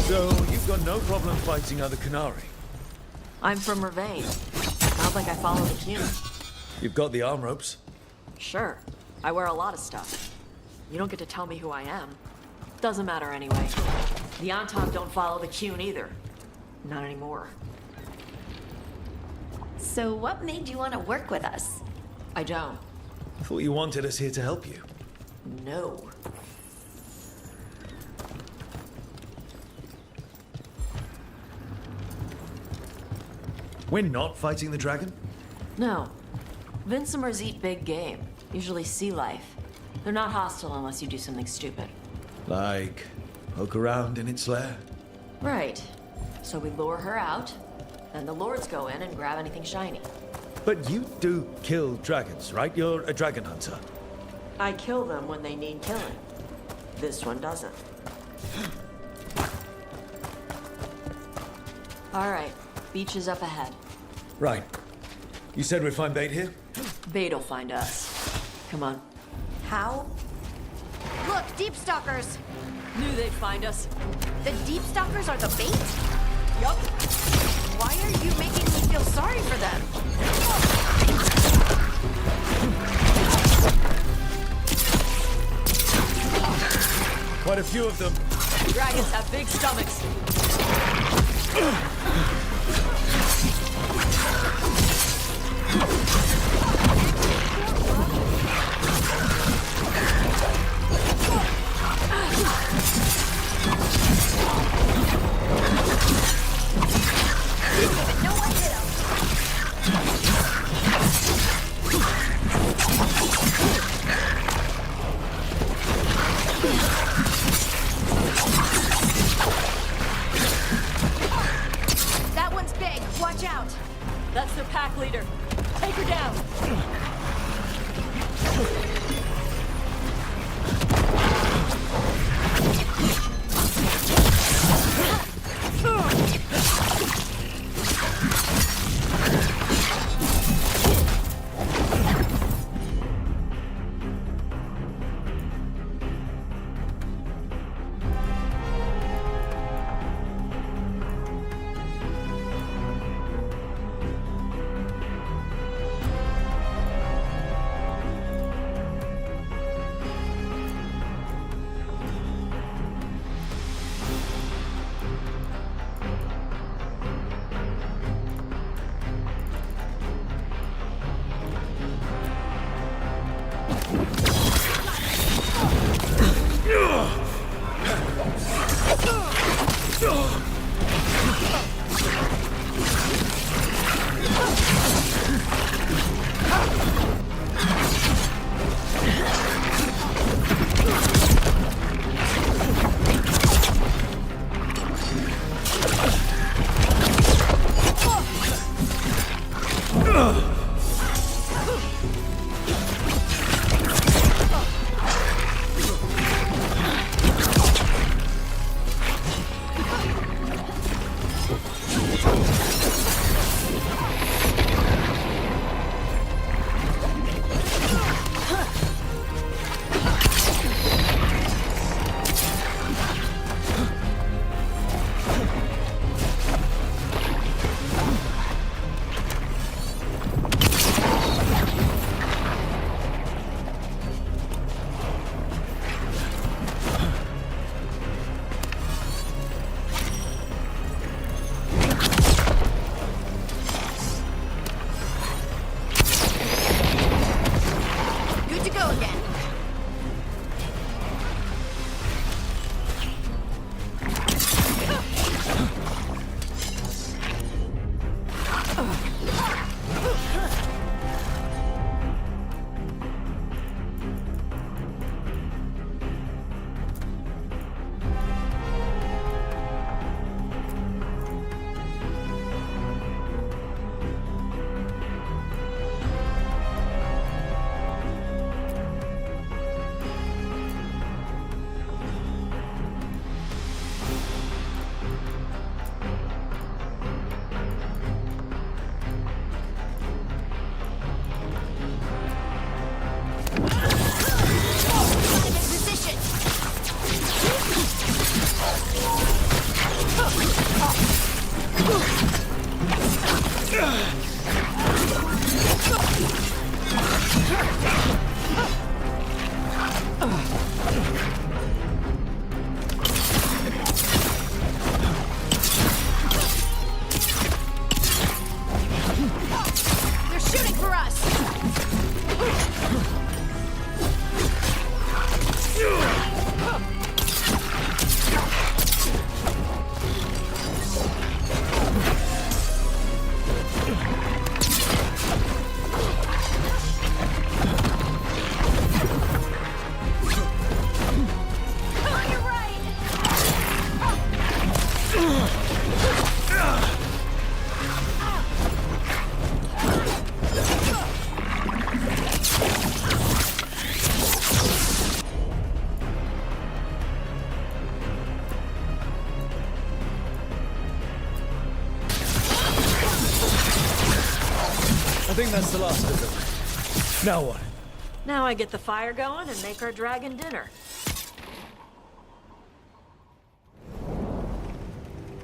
So, you've got no problem fighting other Qunari? I'm from Ravain. Not like I follow the queue. You've got the arm ropes? Sure. I wear a lot of stuff. You don't get to tell me who I am. Doesn't matter anyway. The Anton don't follow the Qun either. Not anymore. So what made you want to work with us? I don't. I thought you wanted us here to help you. No. We're not fighting the dragon? No. Vincimers eat big game, usually sea life. They're not hostile unless you do something stupid. Like, poke around in its lair? Right. So we lure her out, then the lords go in and grab anything shiny. But you do kill dragons, right? You're a dragon hunter. I kill them when they need killing. This one doesn't. All right. Beach is up ahead. Right. You said we'd find bait here? Bait'll find us. Come on. How? Look, deep stalkers! Knew they'd find us. The deep stalkers are the bait? Yup. Why are you making me feel sorry for them? Quite a few of them. Dragons have big stomachs. That one's big. Watch out. That's their pack leader. Take her down. think that's the last of them. Now what? Now I get the fire going and make our dragon dinner.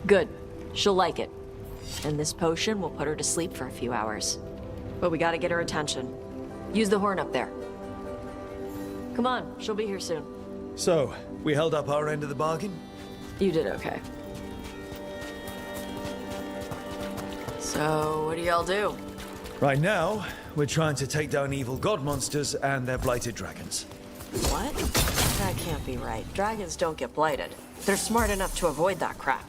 Good. She'll like it. And this potion will put her to sleep for a few hours. But we gotta get her attention. Use the horn up there. Come on, she'll be here soon. So, we held up our end of the bargain? You did okay. So, what do y'all do? Right now, we're trying to take down evil god monsters and their blighted dragons. What? That can't be right. Dragons don't get blighted. They're smart enough to avoid that crap.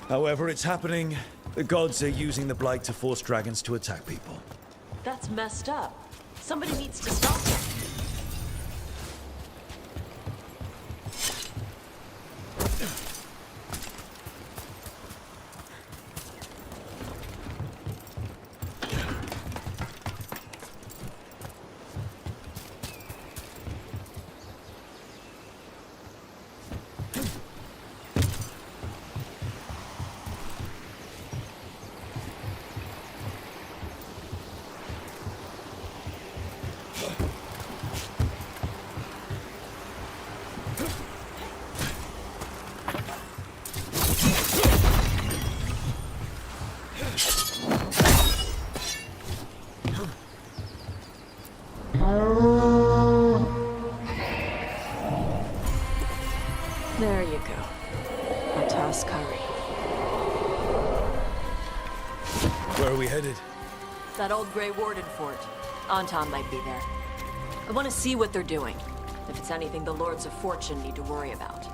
However it's happening, the gods are using the blight to force dragons to attack people. That's messed up. Somebody needs to stop them. There you go. A toss curry. Where are we headed? That old Grey Warden fort. Anton might be there. I want to see what they're doing. If it's anything the Lords of Fortune need to worry about.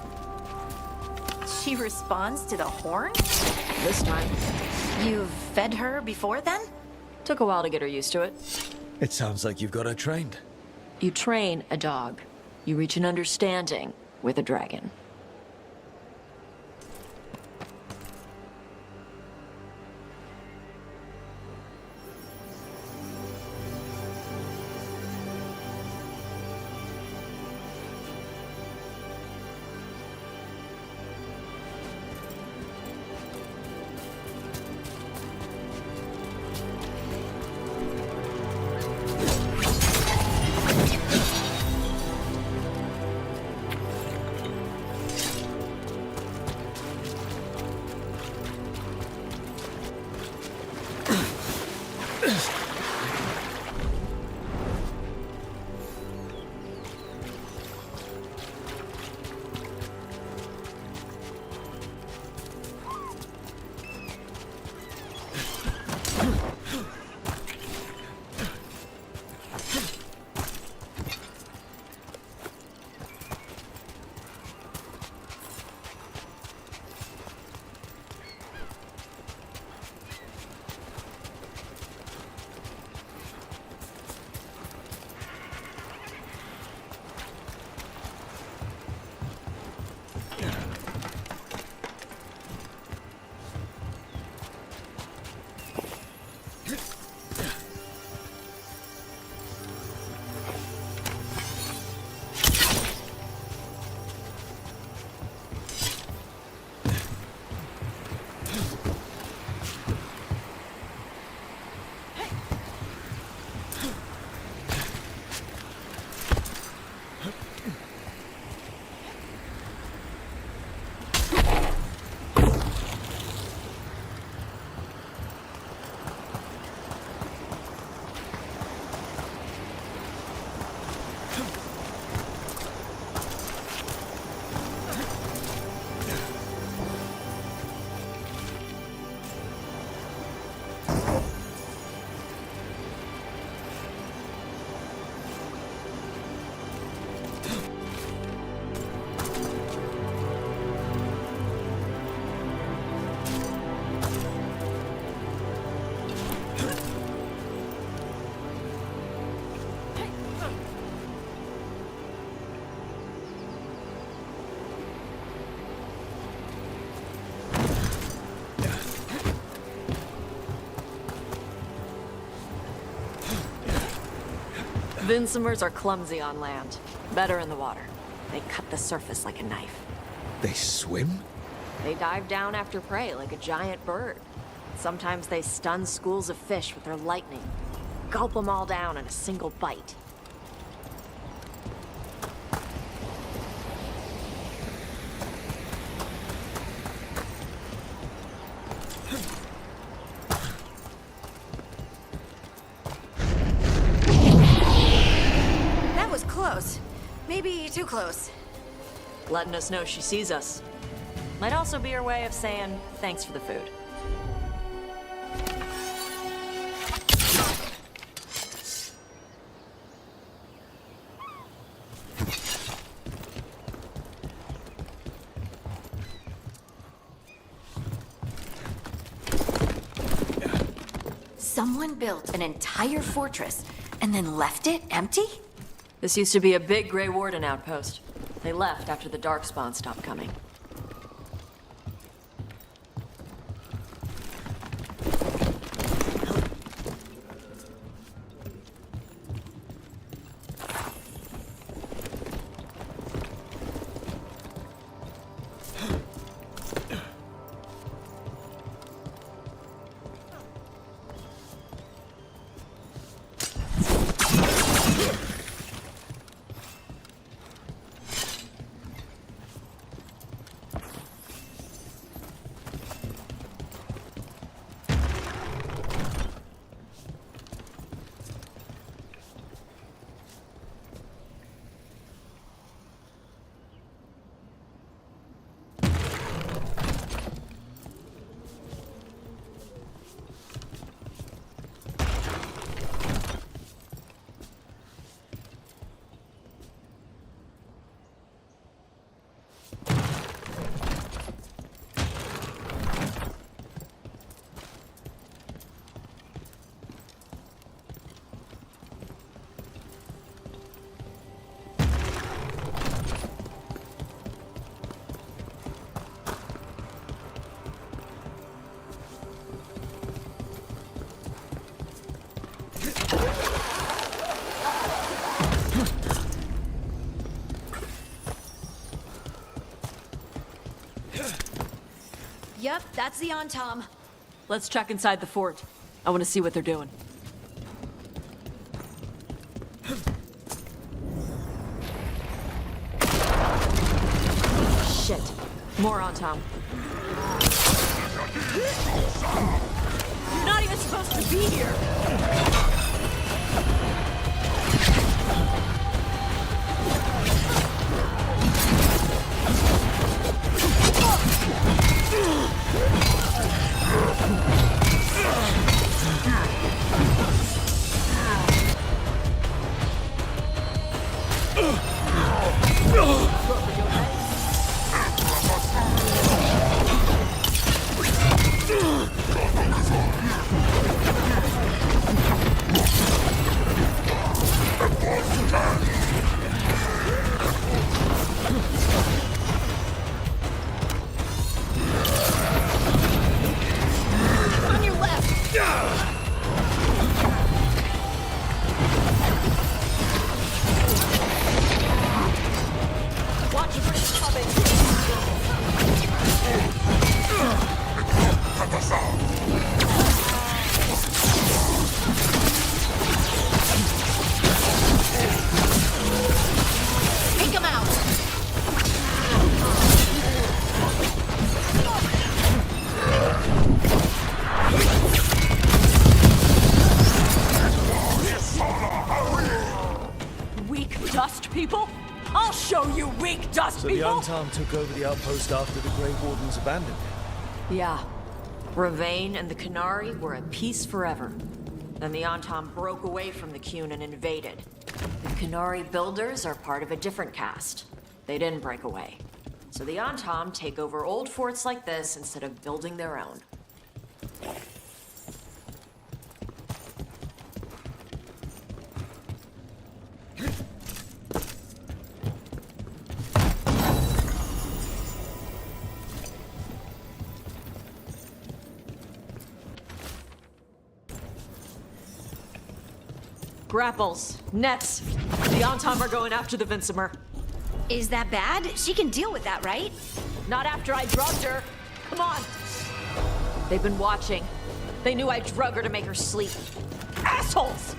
She responds to the horn? This time. You've fed her before then? Took a while to get her used to it. It sounds like you've got her trained. You train a dog. You reach an understanding with a dragon. Vinsimers are clumsy on land, better in the water. They cut the surface like a knife. They swim? They dive down after prey like a giant bird. Sometimes they stun schools of fish with their lightning. gulp them all down in a single bite. That was close. Maybe too close. Letting us know she sees us. Might also be her way of saying thanks for the food. Someone built an entire fortress and then left it empty? This used to be a big Grey Warden outpost. They left after the Darkspawn stopped coming. Yep, that's the Antom. Let's check inside the fort. I want to see what they're doing. Shit. More Antom. You're not even supposed to be here! On your left! Watch your brains coming! Take him out! Weak dust people? I'll show you weak dust So the people! Antom took over the outpost after the Grey Wardens abandoned it? Yeah. Ravane and the Qunari were at peace forever. Then the Antom broke away from the Qun and invaded. The Qunari builders are part of a different caste. They didn't break away. So the Antom take over old forts like this instead of building their own. Grapples, nets. The Antom are going after the Vinsimer. Is that bad? She can deal with that, right? Not after I drugged her. Come on. They've been watching. They knew I drug her to make her sleep. assholes!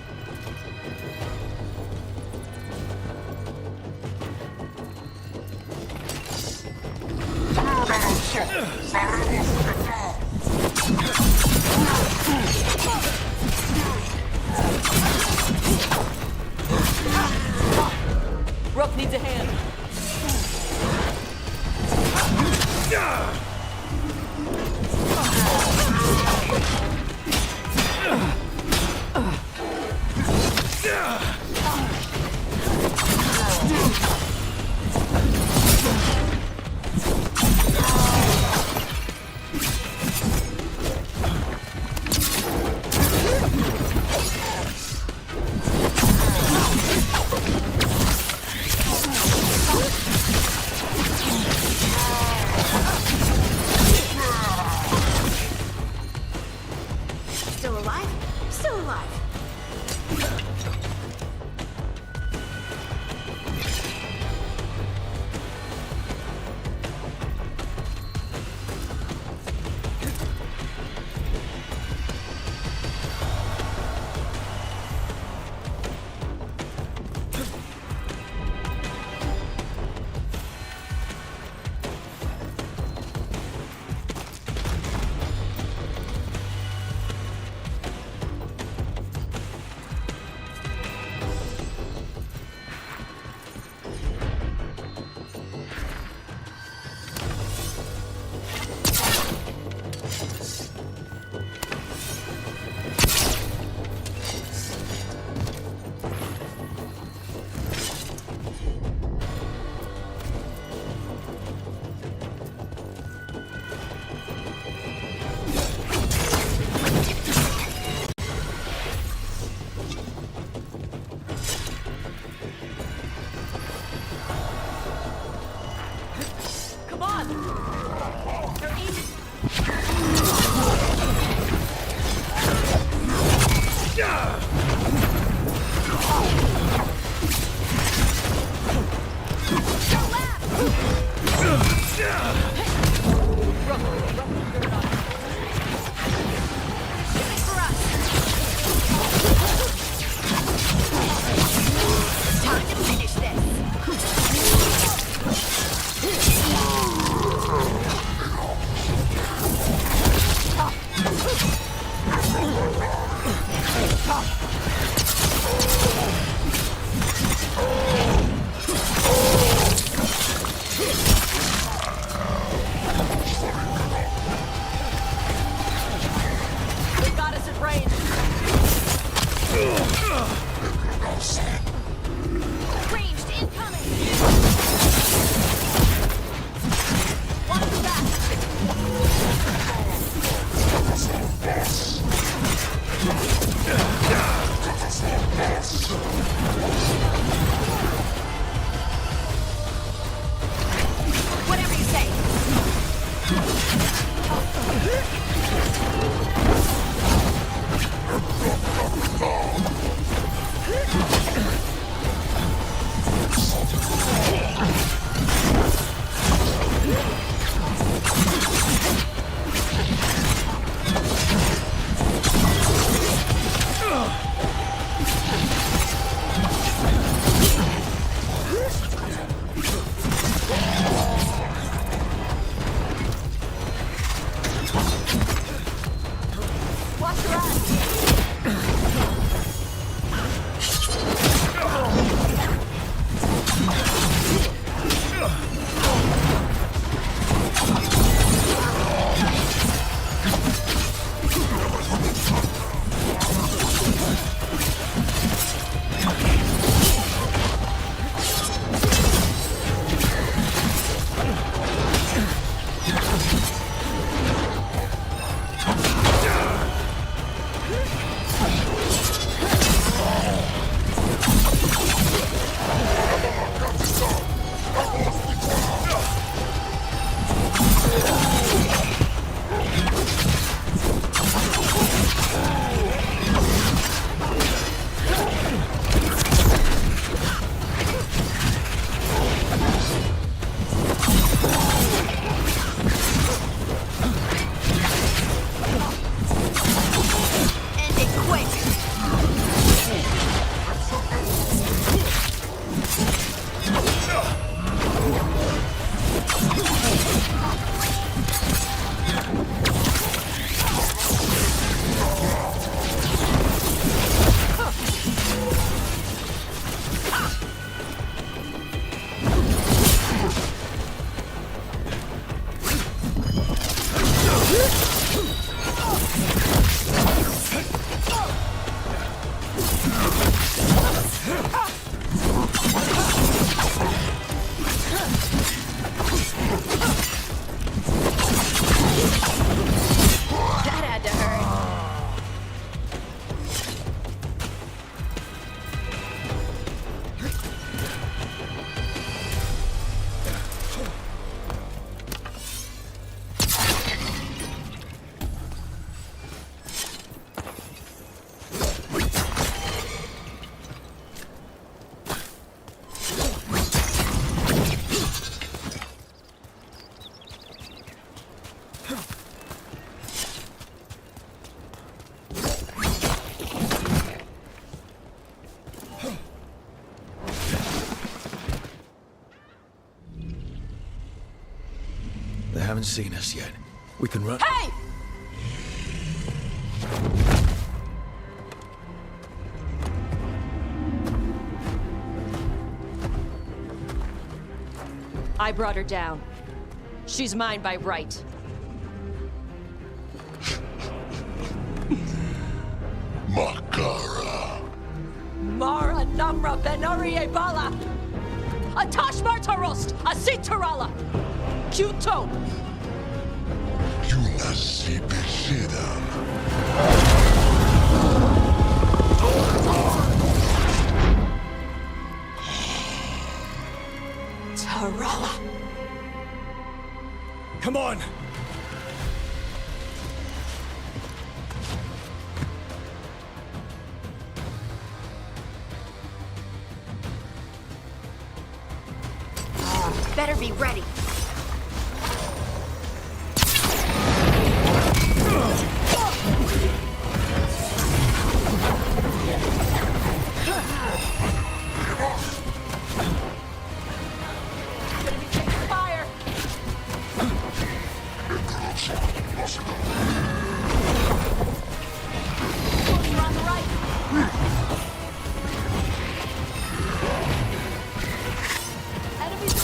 Rook needs a hand. Still alive? Still alive. Come on! They're easy. Time to finish this. They've got us at range. Ranged incoming. Watch the back. Whatever you say. Watch your eyes. haven't seen us yet. We can run. Hey! I brought her down. She's mine by right. Makara. Mara Namra Benarie Bala! Atash Martarost! Asitarala! Kyuto! Yunasi Beshidam. Tarala! Come on! Better be ready. Fire! Closer on the right! Enemies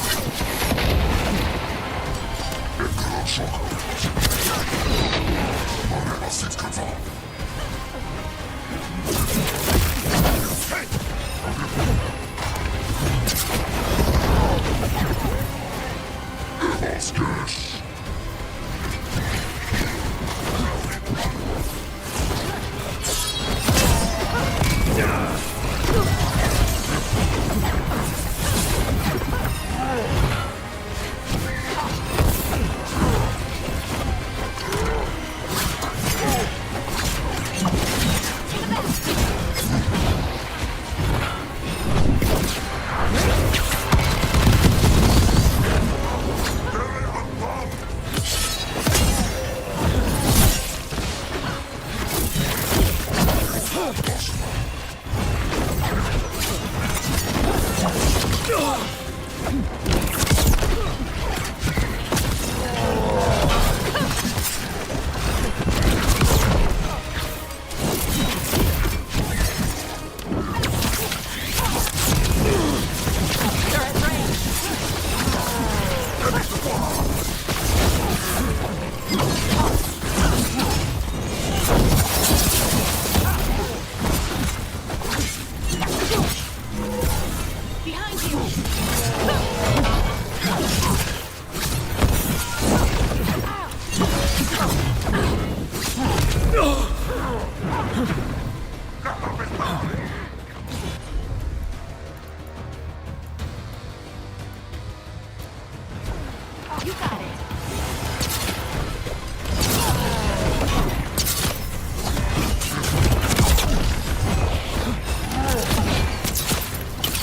You got it.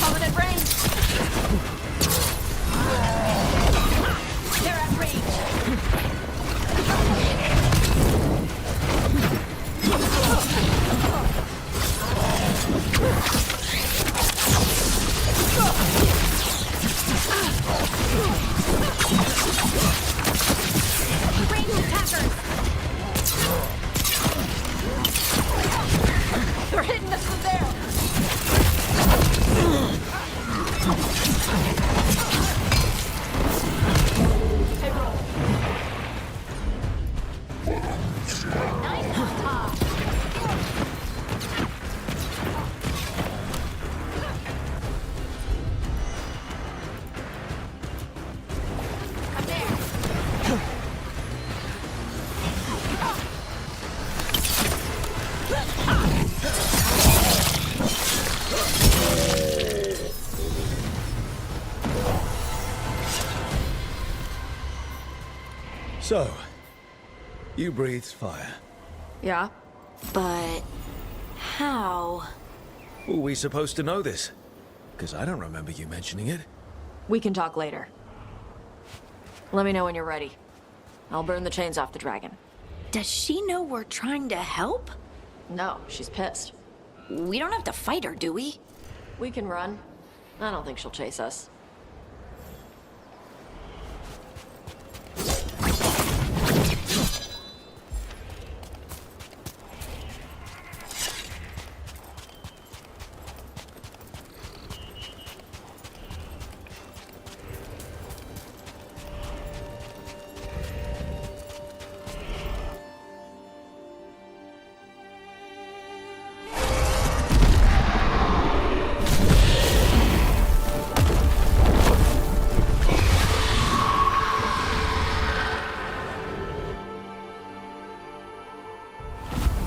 coming at range! They're at range! Range attackers! They're hitting us from there! Hey, roll. Nice on top. Up there. So, you breathed fire. Yeah? But how? Were we supposed to know this? Because I don't remember you mentioning it. We can talk later. Let me know when you're ready. I'll burn the chains off the dragon. Does she know we're trying to help? No, she's pissed. We don't have to fight her, do we? We can run. I don't think she'll chase us.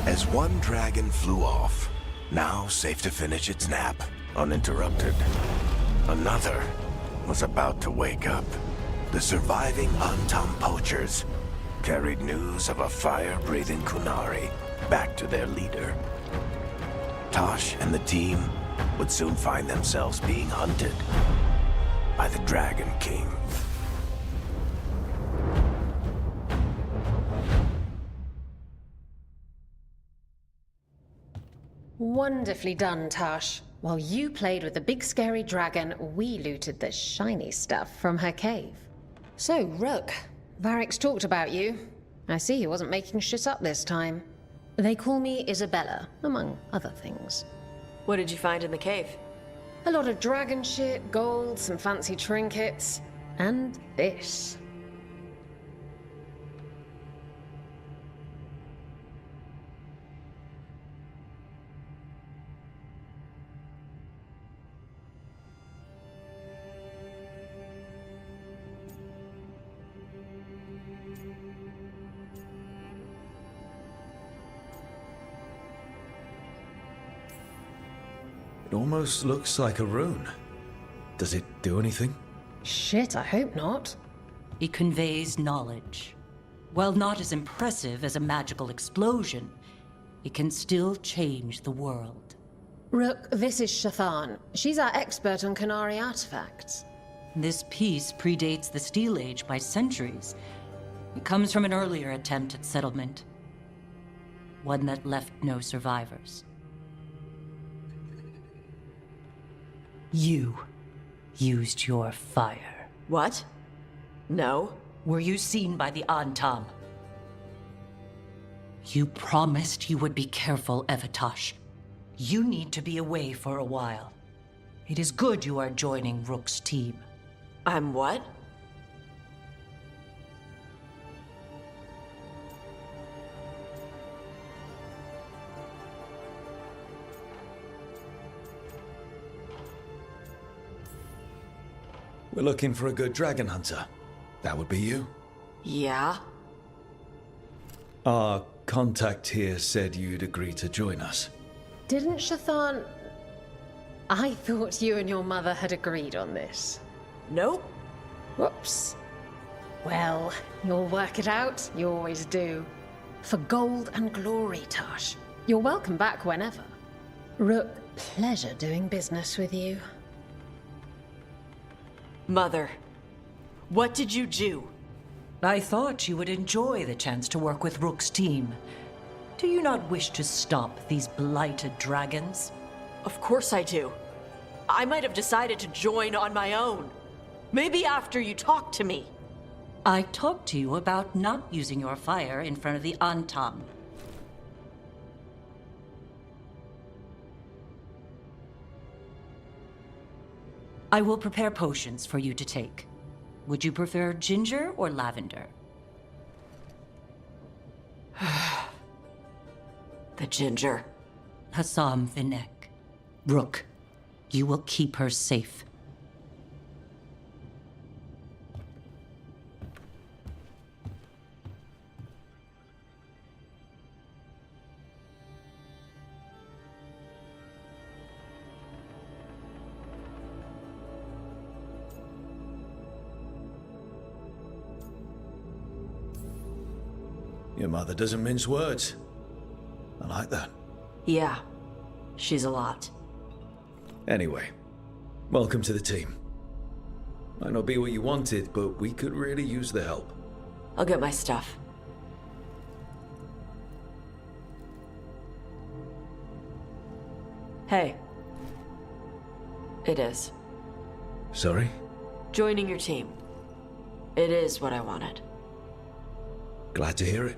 As one dragon flew off, now safe to finish its nap, uninterrupted, another was about to wake up. The surviving Antam poachers carried news of a fire-breathing Kunari back to their leader. Tosh and the team would soon find themselves being hunted by the Dragon King. Wonderfully done, Tosh. While you played with the big scary dragon, we looted the shiny stuff from her cave. So, Rook, Varric's talked about you. I see he wasn't making shit up this time. They call me Isabella, among other things. What did you find in the cave? A lot of dragon shit, gold, some fancy trinkets, and this. It almost looks like a rune. Does it do anything? Shit, I hope not. It conveys knowledge. While not as impressive as a magical explosion, it can still change the world. Rook, this is Shathan. She's our expert on Kunari artifacts. This piece predates the Steel Age by centuries. It comes from an earlier attempt at settlement. One that left no survivors. You used your fire. What? No. Were you seen by the Antam? You promised you would be careful, Evatosh. You need to be away for a while. It is good you are joining Rook's team. I'm what? We're looking for a good dragon hunter. That would be you? Yeah? Our contact here said you'd agree to join us. Didn't Shathan... I thought you and your mother had agreed on this. Nope. Whoops. Well, you'll work it out. You always do. For gold and glory, Tosh. You're welcome back whenever. Rook, pleasure doing business with you. Mother, what did you do? I thought you would enjoy the chance to work with Rook's team. Do you not wish to stop these blighted dragons? Of course I do. I might have decided to join on my own. Maybe after you talked to me. I talked to you about not using your fire in front of the Antam. I will prepare potions for you to take. Would you prefer ginger or lavender? The ginger. Hassam Vinek. Rook, you will keep her safe. Your mother doesn't mince words. I like that. Yeah, she's a lot. Anyway, welcome to the team. Might not be what you wanted, but we could really use the help. I'll get my stuff. Hey. It is. Sorry? Joining your team. It is what I wanted. Glad to hear it.